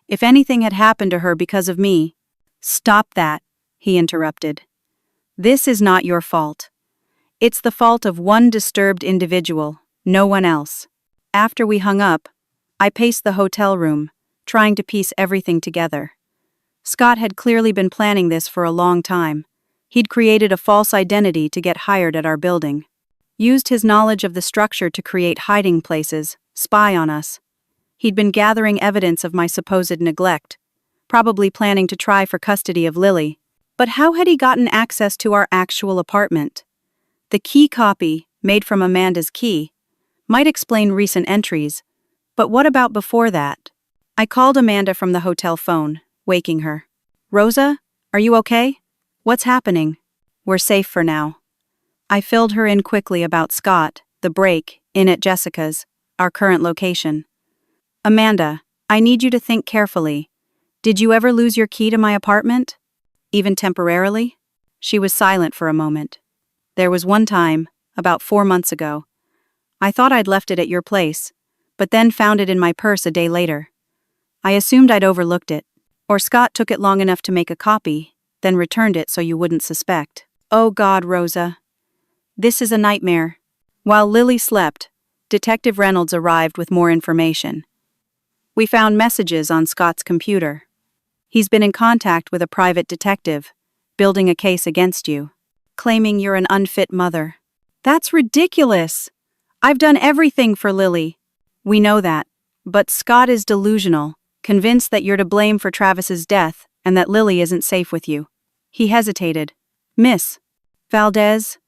If anything had happened to her because of me—" "Stop that," he interrupted. "This is not your fault. It's the fault of one disturbed individual, no one else." After we hung up, I paced the hotel room, trying to piece everything together. Scott had clearly been planning this for a long time. He'd created a false identity to get hired at our building. Used his knowledge of the structure to create hiding places, spy on us. He'd been gathering evidence of my supposed neglect, probably planning to try for custody of Lily. But how had he gotten access to our actual apartment? The key copy, made from Amanda's key, might explain recent entries, but what about before that? I called Amanda from the hotel phone, waking her. "Rosa, are you okay? What's happening?" "We're safe for now." I filled her in quickly about Scott, the break, in at Jessica's, our current location. "Amanda, I need you to think carefully. Did you ever lose your key to my apartment? Even temporarily?" She was silent for a moment. "There was one time, about 4 months ago. I thought I'd left it at your place, but then found it in my purse a day later. I assumed I'd overlooked it, or Scott took it long enough to make a copy, then returned it so you wouldn't suspect." "Oh God, Rosa. This is a nightmare." While Lily slept, Detective Reynolds arrived with more information. We found messages on Scott's computer. He's been in contact with a private detective, building a case against you, claiming you're an unfit mother. "That's ridiculous. I've done everything for Lily." "We know that, but Scott is delusional, convinced that you're to blame for Travis's death and that Lily isn't safe with you." He hesitated. "Miss Valdez,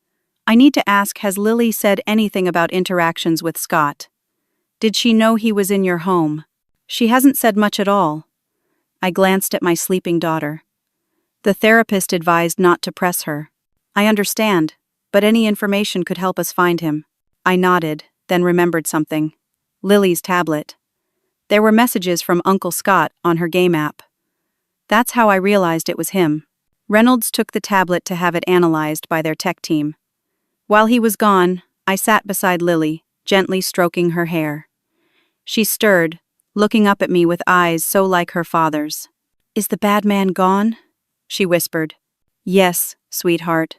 I need to ask, has Lily said anything about interactions with Scott? Did she know he was in your home?" "She hasn't said much at all." I glanced at my sleeping daughter. "The therapist advised not to press her." "I understand, but any information could help us find him." I nodded, then remembered something. Lily's tablet. There were messages from Uncle Scott on her game app. That's how I realized it was him. Reynolds took the tablet to have it analyzed by their tech team. While he was gone, I sat beside Lily, gently stroking her hair. She stirred, looking up at me with eyes so like her father's. "Is the bad man gone?" she whispered. "Yes, sweetheart.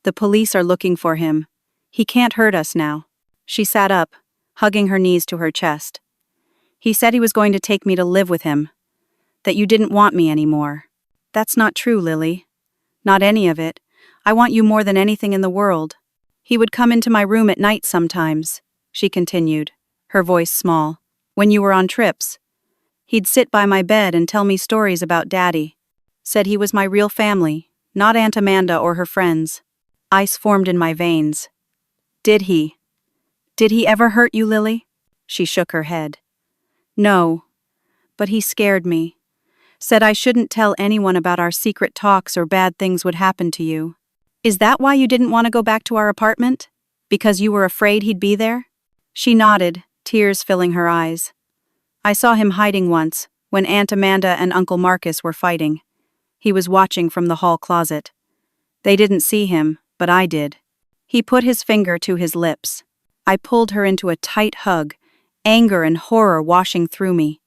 The police are looking for him. He can't hurt us now." She sat up, hugging her knees to her chest. "He said he was going to take me to live with him. That you didn't want me anymore." "That's not true, Lily. Not any of it. I want you more than anything in the world. He would come into my room at night sometimes," she continued, her voice small, "when you were on trips. He'd sit by my bed and tell me stories about Daddy. Said he was my real family, not Aunt Amanda or her friends." Ice formed in my veins. Did he ever hurt you, Lily?" She shook her head. "No, but he scared me. Said I shouldn't tell anyone about our secret talks or bad things would happen to you." "Is that why you didn't want to go back to our apartment? Because you were afraid he'd be there?" She nodded, tears filling her eyes. "I saw him hiding once, when Aunt Amanda and Uncle Marcus were fighting. He was watching from the hall closet. They didn't see him, but I did." He put his finger to his lips. I pulled her into a tight hug, anger and horror washing through me.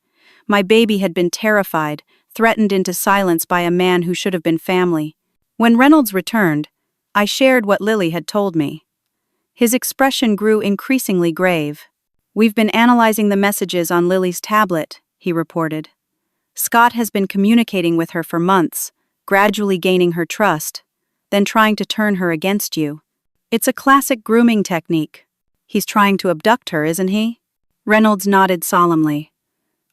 My baby had been terrified, threatened into silence by a man who should have been family. When Reynolds returned, I shared what Lily had told me. His expression grew increasingly grave. "We've been analyzing the messages on Lily's tablet," he reported. "Scott has been communicating with her for months, gradually gaining her trust, then trying to turn her against you. It's a classic grooming technique. He's trying to abduct her, isn't he?" Reynolds nodded solemnly.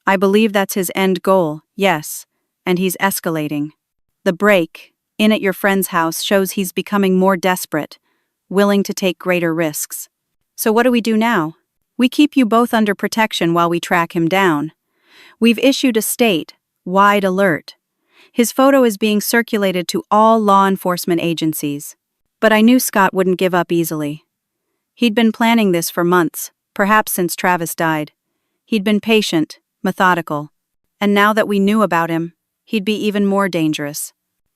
"I believe that's his end goal, yes, and he's escalating. The break, in at your friend's house, shows he's becoming more desperate, willing to take greater risks. So what do we do now? We keep you both under protection while we track him down. We've issued a state-wide alert. His photo is being circulated to all law enforcement agencies. But I knew Scott wouldn't give up easily. He'd been planning this for months, perhaps since Travis died. He'd been patient, methodical. And now that we knew about him, he'd be even more dangerous.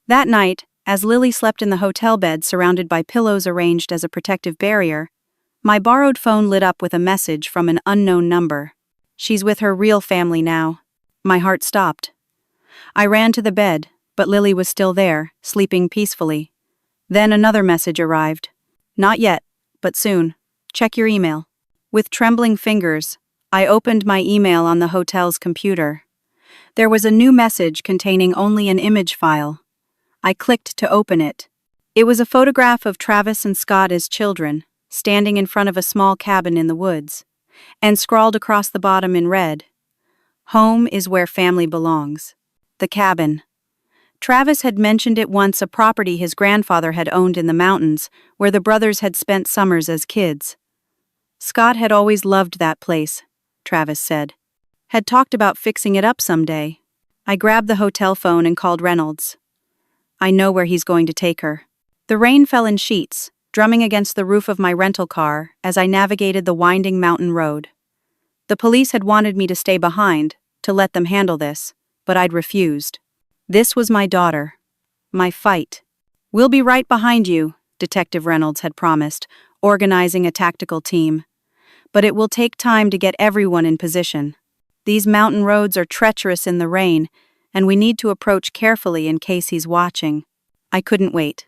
That night, as Lily slept in the hotel bed surrounded by pillows arranged as a protective barrier, my borrowed phone lit up with a message from an unknown number. "She's with her real family now." My heart stopped. I ran to the bed, but Lily was still there, sleeping peacefully. Then another message arrived. "Not yet, but soon. Check your email." With trembling fingers, I opened my email on the hotel's computer. There was a new message containing only an image file. I clicked to open it. It was a photograph of Travis and Scott as children, standing in front of a small cabin in the woods, and scrawled across the bottom in red, "Home is where family belongs." The cabin. Travis had mentioned it once, a property his grandfather had owned in the mountains, where the brothers had spent summers as kids. Scott had always loved that place, Travis said. Had talked about fixing it up someday. I grabbed the hotel phone and called Reynolds. "I know where he's going to take her." The rain fell in sheets, drumming against the roof of my rental car as I navigated the winding mountain road. The police had wanted me to stay behind, to let them handle this, but I'd refused. This was my daughter. My fight. "We'll be right behind you," Detective Reynolds had promised, organizing a tactical team. "But it will take time to get everyone in position. These mountain roads are treacherous in the rain, and we need to approach carefully in case he's watching." I couldn't wait.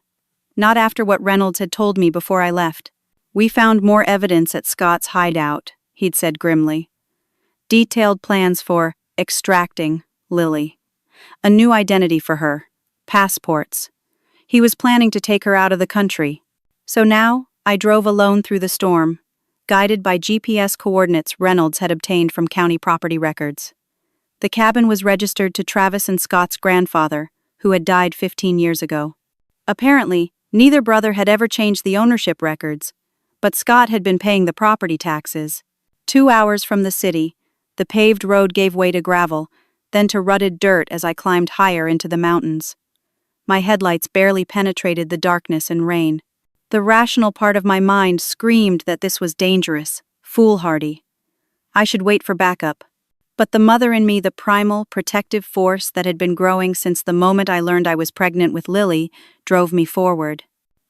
Not after what Reynolds had told me before I left. "We found more evidence at Scott's hideout," he'd said grimly. "Detailed plans for extracting Lily. A new identity for her. Passports. He was planning to take her out of the country. So now, I drove alone through the storm, guided by GPS coordinates Reynolds had obtained from county property records. The cabin was registered to Travis and Scott's grandfather, who had died 15 years ago. Apparently, neither brother had ever changed the ownership records, but Scott had been paying the property taxes. 2 hours from the city, the paved road gave way to gravel, then to rutted dirt as I climbed higher into the mountains. My headlights barely penetrated the darkness and rain. The rational part of my mind screamed that this was dangerous, foolhardy. I should wait for backup. But the mother in me, the primal, protective force that had been growing since the moment I learned I was pregnant with Lily, drove me forward.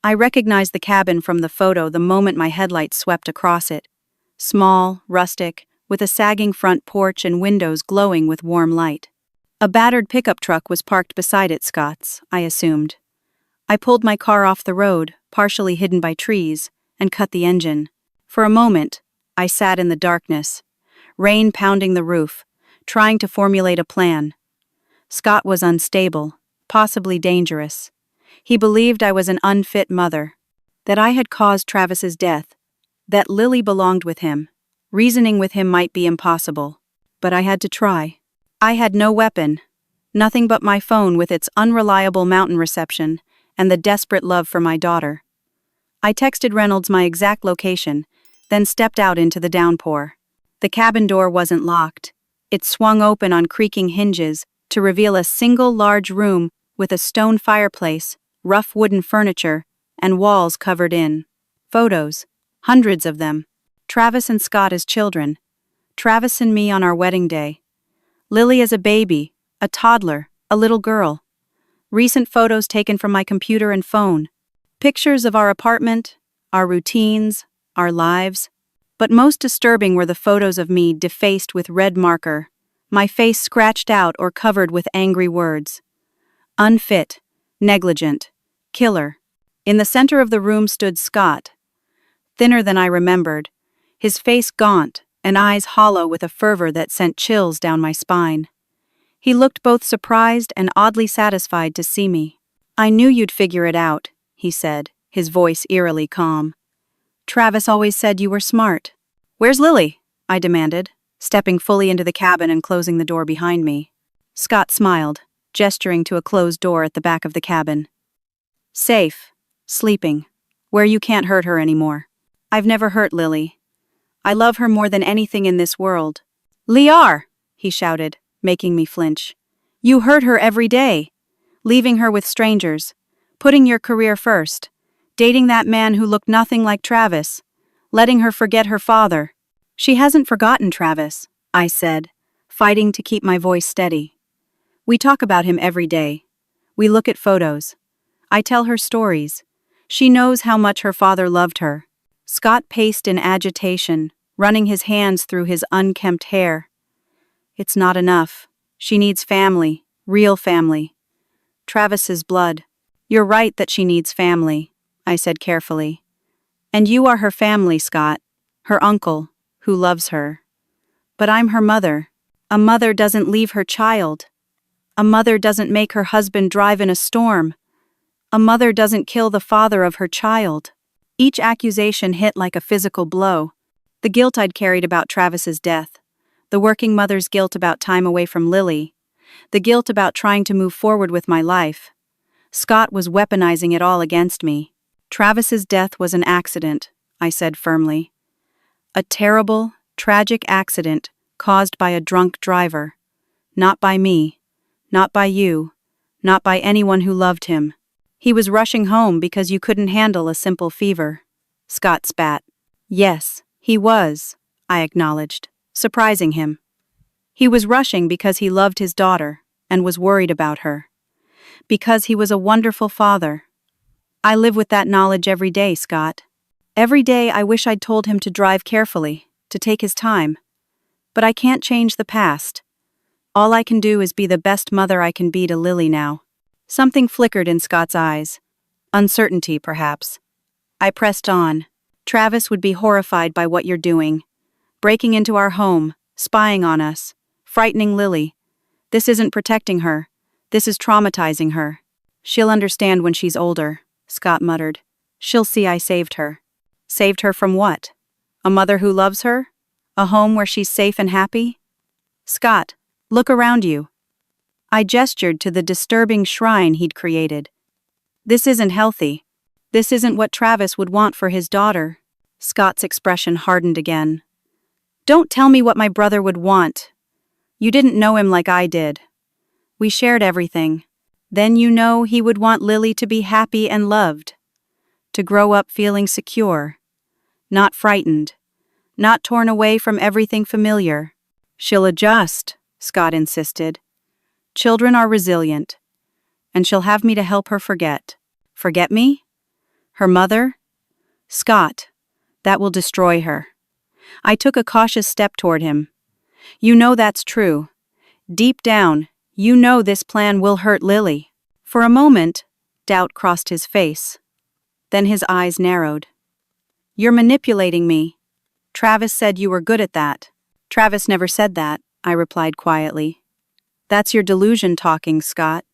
I recognized the cabin from the photo the moment my headlights swept across it. Small, rustic, with a sagging front porch and windows glowing with warm light. A battered pickup truck was parked beside it, Scott's, I assumed. I pulled my car off the road, partially hidden by trees, and cut the engine. For a moment, I sat in the darkness, rain pounding the roof, trying to formulate a plan. Scott was unstable, possibly dangerous. He believed I was an unfit mother, that I had caused Travis's death, that Lily belonged with him. Reasoning with him might be impossible, but I had to try. I had no weapon, nothing but my phone with its unreliable mountain reception and the desperate love for my daughter. I texted Reynolds my exact location, then stepped out into the downpour. The cabin door wasn't locked. It swung open on creaking hinges to reveal a single large room with a stone fireplace, rough wooden furniture, and walls covered in photos, hundreds of them. Travis and Scott as children, Travis and me on our wedding day, Lily as a baby, a toddler, a little girl. Recent photos taken from my computer and phone, pictures of our apartment, our routines, our lives. But most disturbing were the photos of me defaced with red marker, my face scratched out or covered with angry words. Unfit, negligent, killer. In the center of the room stood Scott, thinner than I remembered, his face gaunt and eyes hollow with a fervor that sent chills down my spine. He looked both surprised and oddly satisfied to see me. "I knew you'd figure it out," he said, his voice eerily calm. "Travis always said you were smart." "Where's Lily?" I demanded, stepping fully into the cabin and closing the door behind me. Scott smiled, gesturing to a closed door at the back of the cabin. "Safe. Sleeping. Where you can't hurt her anymore." "I've never hurt Lily. I love her more than anything in this world." "Liar!" he shouted, making me flinch. "You hurt her every day. Leaving her with strangers. Putting your career first. Dating that man who looked nothing like Travis. letting her forget her father. She hasn't forgotten Travis, I said, fighting to keep my voice steady. We talk about him every day. We look at photos. I tell her stories. She knows how much her father loved her. Scott paced in agitation, running his hands through his unkempt hair. It's not enough. She needs family, real family. Travis's blood. You're right that she needs family, I said carefully. And you are her family, Scott. Her uncle, who loves her. But I'm her mother. A mother doesn't leave her child. A mother doesn't make her husband drive in a storm. A mother doesn't kill the father of her child. Each accusation hit like a physical blow. The guilt I'd carried about Travis's death. The working mother's guilt about time away from Lily. The guilt about trying to move forward with my life. Scott was weaponizing it all against me. Travis's death was an accident, I said firmly. A terrible, tragic accident caused by a drunk driver. Not by me. Not by you. Not by anyone who loved him. He was rushing home because you couldn't handle a simple fever. Scott spat. Yes, he was, I acknowledged, surprising him. He was rushing because he loved his daughter and was worried about her. Because he was a wonderful father. I live with that knowledge every day, Scott. Every day I wish I'd told him to drive carefully, to take his time. But I can't change the past. All I can do is be the best mother I can be to Lily now. Something flickered in Scott's eyes. Uncertainty, perhaps. I pressed on. Travis would be horrified by what you're doing. Breaking into our home, spying on us, frightening Lily. This isn't protecting her. This is traumatizing her. She'll understand when she's older, Scott muttered. She'll see I saved her. Saved her from what? A mother who loves her? A home where she's safe and happy? Scott, look around you. I gestured to the disturbing shrine he'd created. This isn't healthy. This isn't what Travis would want for his daughter. Scott's expression hardened again. Don't tell me what my brother would want. You didn't know him like I did. We shared everything. Then you know he would want Lily to be happy and loved. To grow up feeling secure. Not frightened. Not torn away from everything familiar. She'll adjust, Scott insisted. Children are resilient. And she'll have me to help her forget. Forget me? Her mother? Scott, that will destroy her. I took a cautious step toward him. You know that's true. Deep down, you know this plan will hurt Lily. For a moment, doubt crossed his face. Then his eyes narrowed. You're manipulating me. Travis said you were good at that. Travis never said that, I replied quietly. That's your delusion talking, Scott.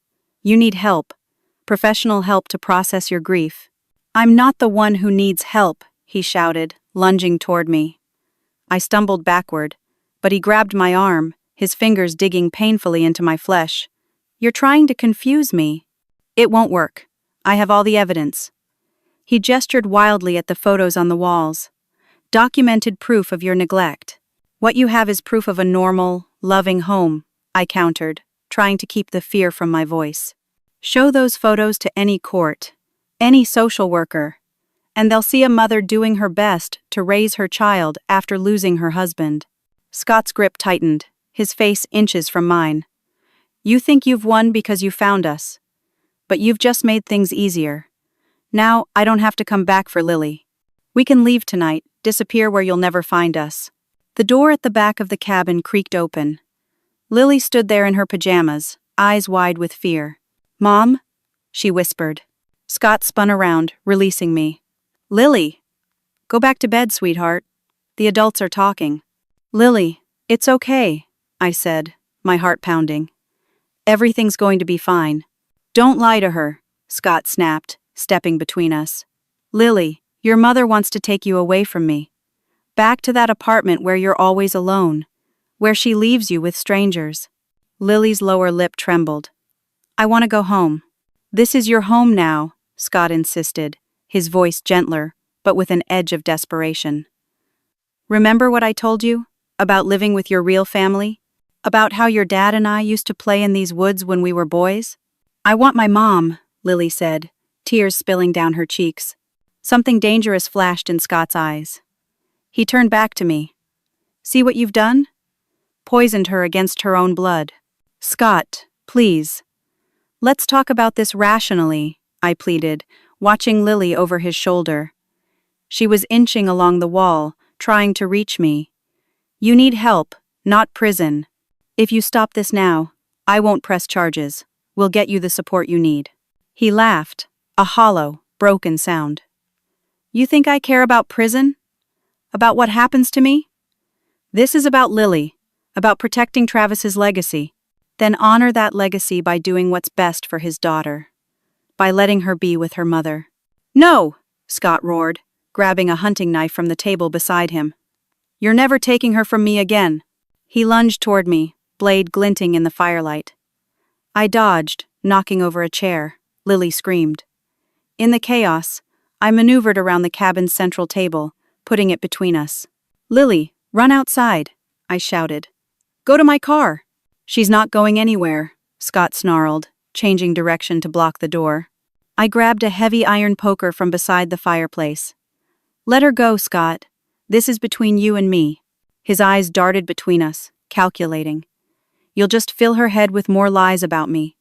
You need help. Professional help to process your grief. I'm not the one who needs help, he shouted, lunging toward me. I stumbled backward, but he grabbed my arm, his fingers digging painfully into my flesh. You're trying to confuse me. It won't work. I have all the evidence. He gestured wildly at the photos on the walls. Documented proof of your neglect. What you have is proof of a normal, loving home, I countered, trying to keep the fear from my voice. Show those photos to any court, any social worker, and they'll see a mother doing her best to raise her child after losing her husband. Scott's grip tightened, his face inches from mine. You think you've won because you found us. But you've just made things easier. Now, I don't have to come back for Lily. We can leave tonight, disappear where you'll never find us. The door at the back of the cabin creaked open. Lily stood there in her pajamas, eyes wide with fear. Mom? She whispered. Scott spun around, releasing me. Lily! Go back to bed, sweetheart. The adults are talking. Lily, it's okay, I said, my heart pounding. Everything's going to be fine. Don't lie to her, Scott snapped, stepping between us. Lily, your mother wants to take you away from me. Back to that apartment where you're always alone, where she leaves you with strangers. Lily's lower lip trembled. I want to go home. This is your home now, Scott insisted, his voice gentler, but with an edge of desperation. Remember what I told you? About living with your real family? About how your dad and I used to play in these woods when we were boys? I want my mom, Lily said, tears spilling down her cheeks. Something dangerous flashed in Scott's eyes. He turned back to me. See what you've done? Poisoned her against her own blood. Scott, please. Let's talk about this rationally, I pleaded, watching Lily over his shoulder. She was inching along the wall, trying to reach me. You need help, not prison. If you stop this now, I won't press charges. We'll get you the support you need. He laughed, a hollow, broken sound. You think I care about prison? About what happens to me? This is about Lily, about protecting Travis's legacy. Then honor that legacy by doing what's best for his daughter. By letting her be with her mother. No, Scott roared, grabbing a hunting knife from the table beside him. You're never taking her from me again. He lunged toward me, blade glinting in the firelight. I dodged, knocking over a chair. Lily screamed. In the chaos, I maneuvered around the cabin's central table, putting it between us. Lily, run outside, I shouted. Go to my car. She's not going anywhere, Scott snarled, changing direction to block the door. I grabbed a heavy iron poker from beside the fireplace. Let her go, Scott. This is between you and me. His eyes darted between us, calculating. You'll just fill her head with more lies about me.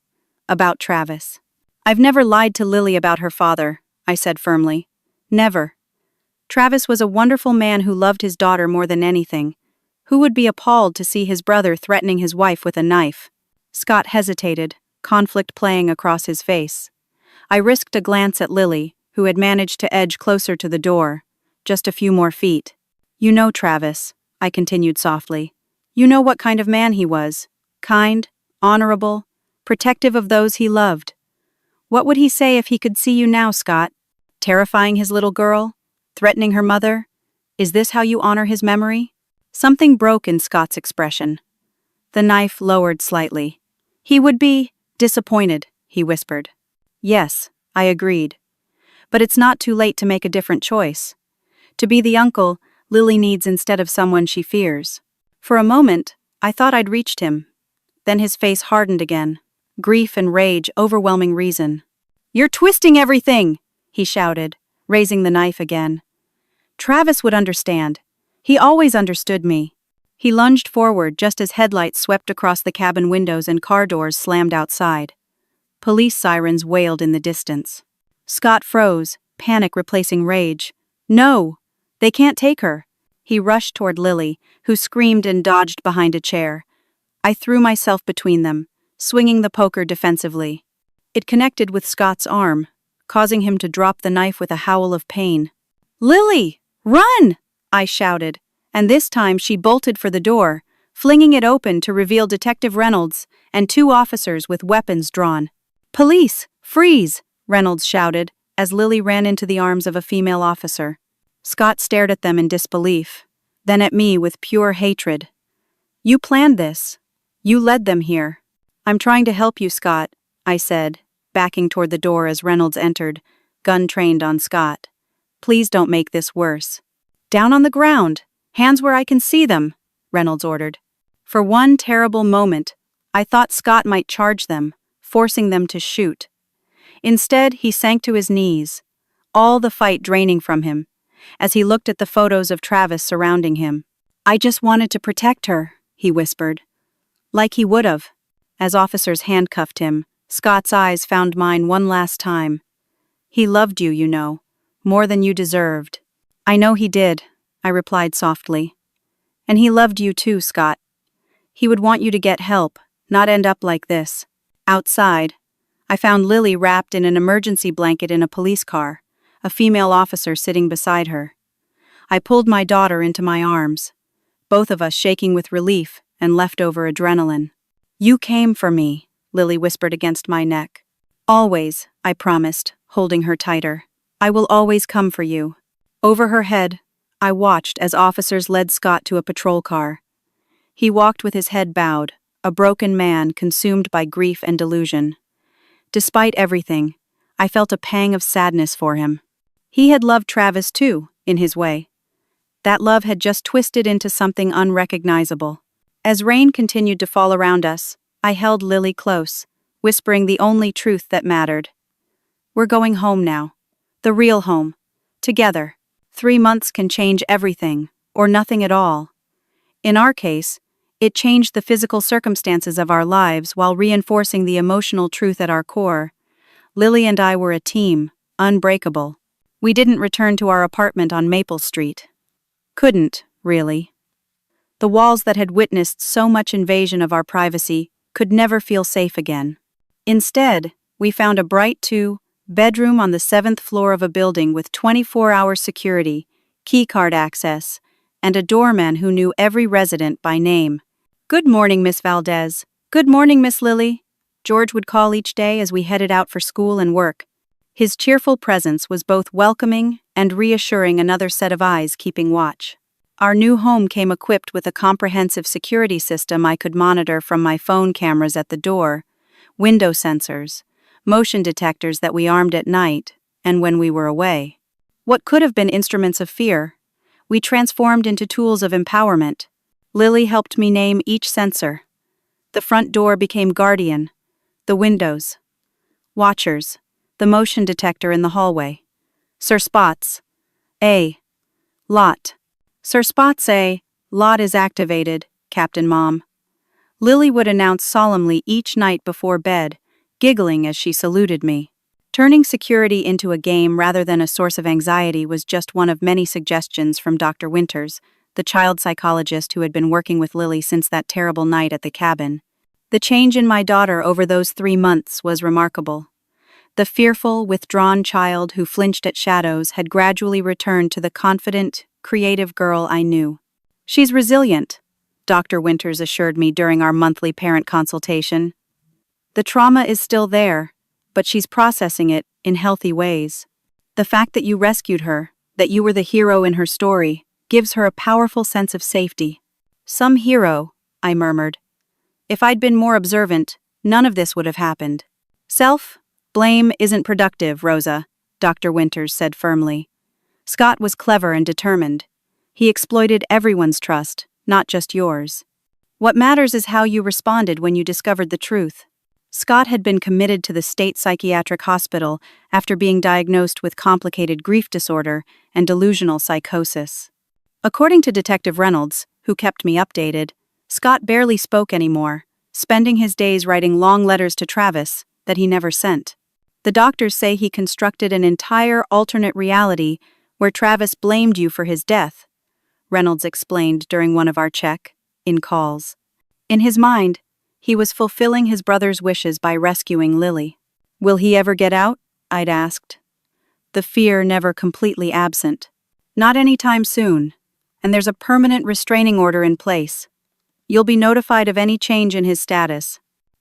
About Travis. I've never lied to Lily about her father, I said firmly. Never. Travis was a wonderful man who loved his daughter more than anything. Who would be appalled to see his brother threatening his wife with a knife? Scott hesitated, conflict playing across his face. I risked a glance at Lily, who had managed to edge closer to the door, just a few more feet. You know Travis, I continued softly. You know what kind of man he was. Kind, honorable, protective of those he loved. What would he say if he could see you now, Scott? Terrifying his little girl? Threatening her mother? Is this how you honor his memory? Something broke in Scott's expression. The knife lowered slightly. He would be disappointed, he whispered. Yes, I agreed. But it's not too late to make a different choice. To be the uncle Lily needs instead of someone she fears. For a moment, I thought I'd reached him. Then his face hardened again. Grief and rage overwhelming reason. You're twisting everything, he shouted, raising the knife again. Travis would understand. He always understood me. He lunged forward just as headlights swept across the cabin windows and car doors slammed outside. Police sirens wailed in the distance. Scott froze, panic replacing rage. No! They can't take her. He rushed toward Lily, who screamed and dodged behind a chair. I threw myself between them, swinging the poker defensively. It connected with Scott's arm, causing him to drop the knife with a howl of pain. Lily! Run! I shouted, and this time she bolted for the door, flinging it open to reveal Detective Reynolds and two officers with weapons drawn. Police! Freeze! Reynolds shouted, as Lily ran into the arms of a female officer. Scott stared at them in disbelief, then at me with pure hatred. You planned this. You led them here. I'm trying to help you, Scott, I said, backing toward the door as Reynolds entered, gun trained on Scott. Please don't make this worse. Down on the ground, hands where I can see them, Reynolds ordered. For one terrible moment, I thought Scott might charge them, forcing them to shoot. Instead, he sank to his knees, all the fight draining from him, as he looked at the photos of Travis surrounding him. I just wanted to protect her, he whispered. Like he would have. As officers handcuffed him, Scott's eyes found mine one last time. He loved you, you know, more than you deserved. I know he did, I replied softly. And he loved you too, Scott. He would want you to get help, not end up like this. Outside, I found Lily wrapped in an emergency blanket in a police car, a female officer sitting beside her. I pulled my daughter into my arms, both of us shaking with relief and leftover adrenaline. You came for me, Lily whispered against my neck. Always, I promised, holding her tighter. I will always come for you. Over her head, I watched as officers led Scott to a patrol car. He walked with his head bowed, a broken man consumed by grief and delusion. Despite everything, I felt a pang of sadness for him. He had loved Travis too, in his way. That love had just twisted into something unrecognizable. As rain continued to fall around us, I held Lily close, whispering the only truth that mattered. We're going home now. The real home. Together. 3 months can change everything. or nothing at all. In our case, it changed the physical circumstances of our lives while reinforcing the emotional truth at our core. Lily and I were a team, unbreakable. We didn't return to our apartment on Maple Street. Couldn't, really. The walls that had witnessed so much invasion of our privacy could never feel safe again. Instead, we found a bright two-bedroom on the 7th floor of a building with 24-hour security, keycard access, and a doorman who knew every resident by name. "Good morning, Miss Valdez. Good morning, Miss Lily," George would call each day as we headed out for school and work. His cheerful presence was both welcoming and reassuring, another set of eyes keeping watch. Our new home came equipped with a comprehensive security system I could monitor from my phone, cameras at the door, window sensors, motion detectors that we armed at night and when we were away. What could have been instruments of fear, we transformed into tools of empowerment. Lily helped me name each sensor. The front door became guardian, the windows, watchers, the motion detector in the hallway. "Sir Spots, A. Lot. Sir Spots A. Lot is activated, Captain Mom," Lily would announce solemnly each night before bed, giggling as she saluted me. Turning security into a game rather than a source of anxiety was just one of many suggestions from Dr. Winters, the child psychologist who had been working with Lily since that terrible night at the cabin. The change in my daughter over those 3 months was remarkable. The fearful, withdrawn child who flinched at shadows had gradually returned to the confident, creative girl I knew. "She's resilient," Dr. Winters assured me during our monthly parent consultation. "The trauma is still there, but she's processing it in healthy ways. The fact that you rescued her, that you were the hero in her story, gives her a powerful sense of safety." "Some hero," I murmured. "If I'd been more observant, none of this would have happened." "Self-blame isn't productive, Rosa," Dr. Winters said firmly. "Scott was clever and determined. He exploited everyone's trust, not just yours. What matters is how you responded when you discovered the truth." Scott had been committed to the state psychiatric hospital after being diagnosed with complicated grief disorder and delusional psychosis. According to Detective Reynolds, who kept me updated, Scott barely spoke anymore, spending his days writing long letters to Travis that he never sent. "The doctors say he constructed an entire alternate reality where Travis blamed you for his death," Reynolds explained during one of our check-in calls. In his mind, he was fulfilling his brother's wishes by rescuing Lily. "Will he ever get out?" I'd asked. The fear never completely absent. "Not anytime soon, and there's a permanent restraining order in place. You'll be notified of any change in his status."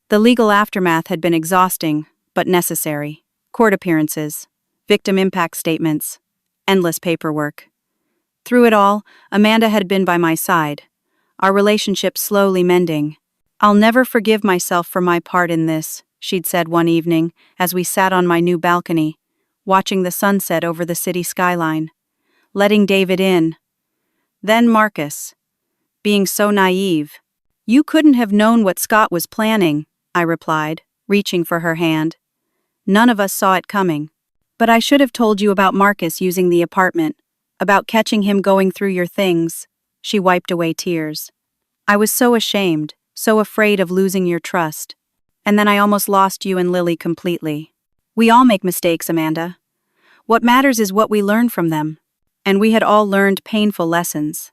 The legal aftermath had been exhausting, but necessary. Court appearances, victim impact statements, endless paperwork. Through it all, Amanda had been by my side, our relationship slowly mending. "I'll never forgive myself for my part in this," she'd said one evening as we sat on my new balcony, watching the sunset over the city skyline. "Letting David in. Then Marcus. Being so naive." "You couldn't have known what Scott was planning," I replied, reaching for her hand. "None of us saw it coming. But I should have told you about Marcus using the apartment, about catching him going through your things." She wiped away tears. "I was so ashamed, so afraid of losing your trust. And then I almost lost you and Lily completely." "We all make mistakes, Amanda. What matters is what we learn from them." And we had all learned painful lessons.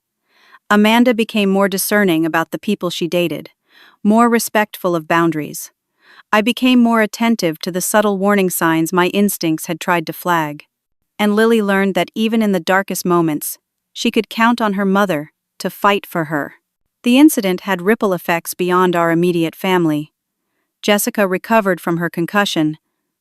Amanda became more discerning about the people she dated, more respectful of boundaries. I became more attentive to the subtle warning signs my instincts had tried to flag. And Lily learned that even in the darkest moments, she could count on her mother to fight for her. The incident had ripple effects beyond our immediate family. Jessica recovered from her concussion,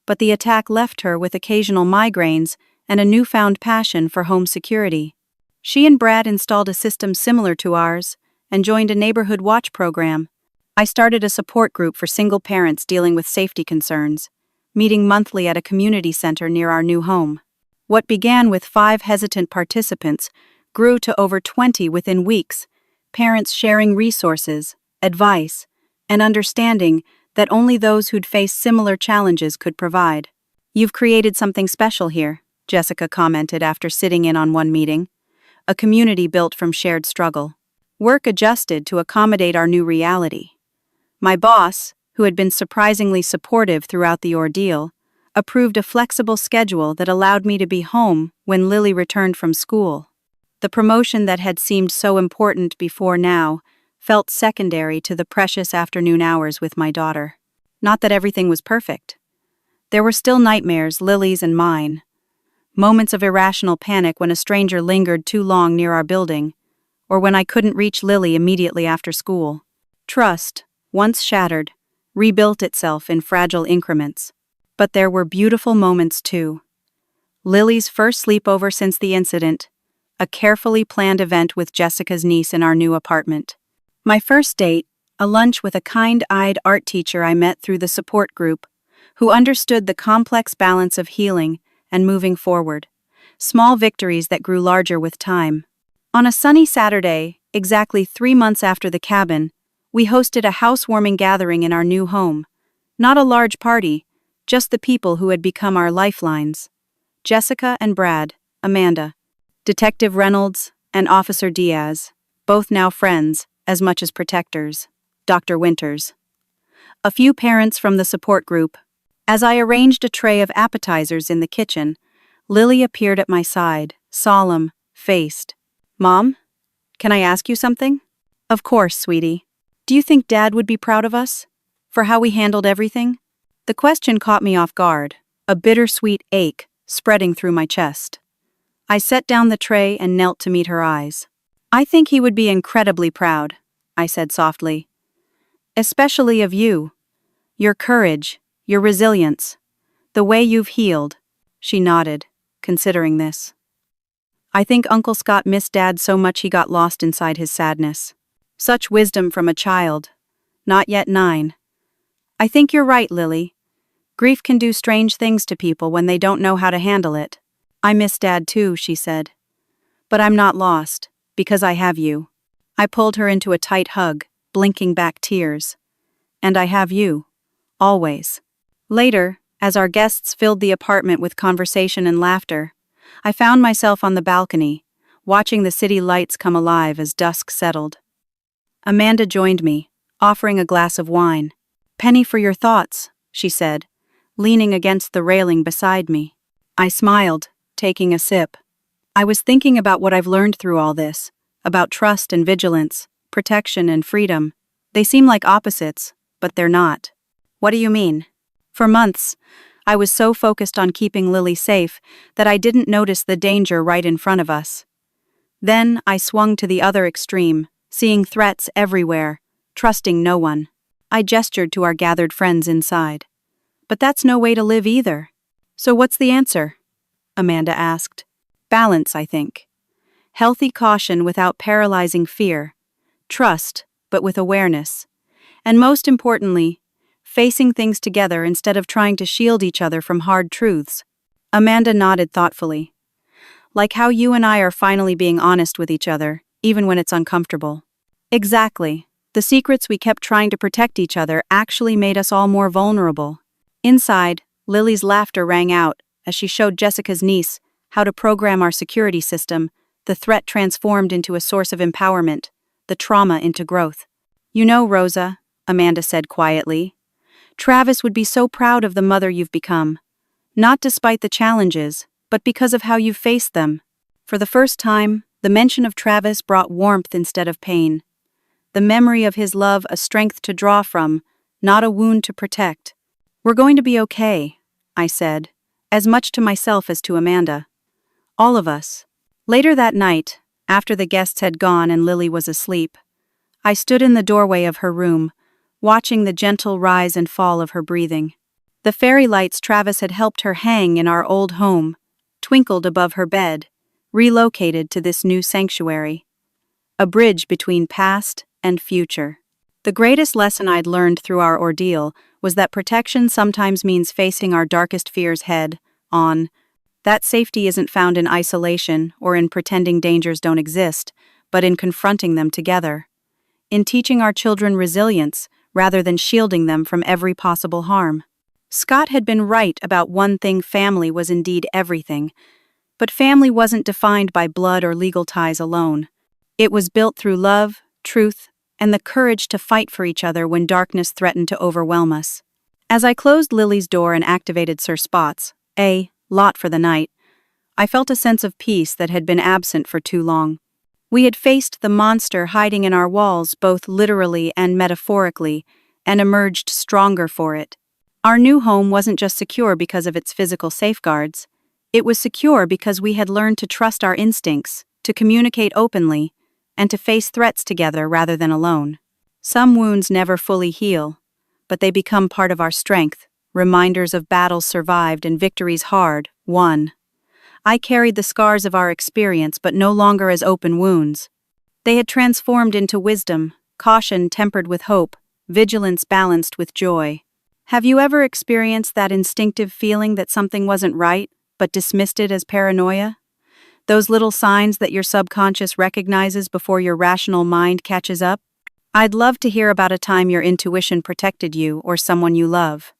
but the attack left her with occasional migraines and a newfound passion for home security. She and Brad installed a system similar to ours and joined a neighborhood watch program. I started a support group for single parents dealing with safety concerns, meeting monthly at a community center near our new home. What began with 5 hesitant participants grew to over 20 within weeks, parents sharing resources, advice, and understanding that only those who'd faced similar challenges could provide. "You've created something special here," Jessica commented after sitting in on one meeting. a community built from shared struggle. Work adjusted to accommodate our new reality. My boss, who had been surprisingly supportive throughout the ordeal, approved a flexible schedule that allowed me to be home when Lily returned from school. The promotion that had seemed so important before now felt secondary to the precious afternoon hours with my daughter. Not that everything was perfect. There were still nightmares, Lily's and mine. Moments of irrational panic when a stranger lingered too long near our building, or when I couldn't reach Lily immediately after school. Trust, once shattered, rebuilt itself in fragile increments. But there were beautiful moments too. Lily's first sleepover since the incident, a carefully planned event with Jessica's niece in our new apartment. My first date, a lunch with a kind-eyed art teacher I met through the support group, who understood the complex balance of healing and moving forward, small victories that grew larger with time. On a sunny Saturday, exactly 3 months after the cabin, we hosted a housewarming gathering in our new home. Not a large party, just the people who had become our lifelines. Jessica and Brad, Amanda, Detective Reynolds, and Officer Diaz, both now friends, as much as protectors, Dr. Winters. A few parents from the support group. As I arranged a tray of appetizers in the kitchen, Lily appeared at my side, solemn-faced. "Mom, can I ask you something?" "Of course, sweetie. Do you think Dad would be proud of us? For how we handled everything?" The question caught me off guard, a bittersweet ache spreading through my chest. I set down the tray and knelt to meet her eyes. "I think he would be incredibly proud," I said softly. "Especially of you. Your courage, your resilience, the way you've healed." She nodded, considering this. "I think Uncle Scott missed Dad so much he got lost inside his sadness. Such wisdom from a child, not yet 9. I think you're right, Lily. Grief can do strange things to people when they don't know how to handle it. I miss Dad too," she said. "But I'm not lost, because I have you." I pulled her into a tight hug, blinking back tears. "And I have you. Always." Later, as our guests filled the apartment with conversation and laughter, I found myself on the balcony, watching the city lights come alive as dusk settled. Amanda joined me, offering a glass of wine. "Penny for your thoughts," she said, leaning against the railing beside me. I smiled, taking a sip. "I was thinking about what I've learned through all this, about trust and vigilance, protection and freedom. They seem like opposites, but they're not." "What do you mean?" "For months, I was so focused on keeping Lily safe that I didn't notice the danger right in front of us. Then I swung to the other extreme, seeing threats everywhere, trusting no one." I gestured to our gathered friends inside. "But that's no way to live either." "So what's the answer?" Amanda asked. "Balance, I think. Healthy caution without paralyzing fear. Trust, but with awareness. And most importantly, facing things together instead of trying to shield each other from hard truths." Amanda nodded thoughtfully. "Like how you and I are finally being honest with each other, even when it's uncomfortable." "Exactly. The secrets we kept trying to protect each other actually made us all more vulnerable." Inside, Lily's laughter rang out as she showed Jessica's niece how to program our security system, the threat transformed into a source of empowerment, the trauma into growth. "You know, Rosa," Amanda said quietly, "Travis would be so proud of the mother you've become. Not despite the challenges, but because of how you've faced them." For the first time, the mention of Travis brought warmth instead of pain. The memory of his love a strength to draw from, not a wound to protect. "We're going to be okay," I said, as much to myself as to Amanda. "All of us." Later that night, after the guests had gone and Lily was asleep, I stood in the doorway of her room, watching the gentle rise and fall of her breathing. The fairy lights Travis had helped her hang in our old home twinkled above her bed, relocated to this new sanctuary. A bridge between past and future. The greatest lesson I'd learned through our ordeal was that protection sometimes means facing our darkest fears head on. That safety isn't found in isolation or in pretending dangers don't exist, but in confronting them together. In teaching our children resilience rather than shielding them from every possible harm. Scott had been right about one thing: family was indeed everything. But family wasn't defined by blood or legal ties alone. It was built through love, truth, and the courage to fight for each other when darkness threatened to overwhelm us. As I closed Lily's door and activated Sir Spot's lot for the night, I felt a sense of peace that had been absent for too long. We had faced the monster hiding in our walls both literally and metaphorically, and emerged stronger for it. Our new home wasn't just secure because of its physical safeguards. It was secure because we had learned to trust our instincts, to communicate openly, and to face threats together rather than alone. Some wounds never fully heal, but they become part of our strength, reminders of battles survived and victories hard, won. I carried the scars of our experience, but no longer as open wounds. They had transformed into wisdom, caution tempered with hope, vigilance balanced with joy. Have you ever experienced that instinctive feeling that something wasn't right, but dismissed it as paranoia? Those little signs that your subconscious recognizes before your rational mind catches up? I'd love to hear about a time your intuition protected you or someone you love.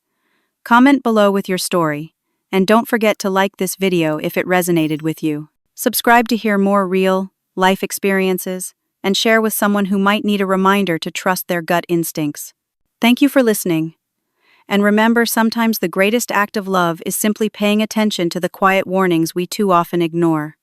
Comment below with your story, and don't forget to like this video if it resonated with you. Subscribe to hear more real, life experiences, and share with someone who might need a reminder to trust their gut instincts. Thank you for listening. And remember, sometimes the greatest act of love is simply paying attention to the quiet warnings we too often ignore.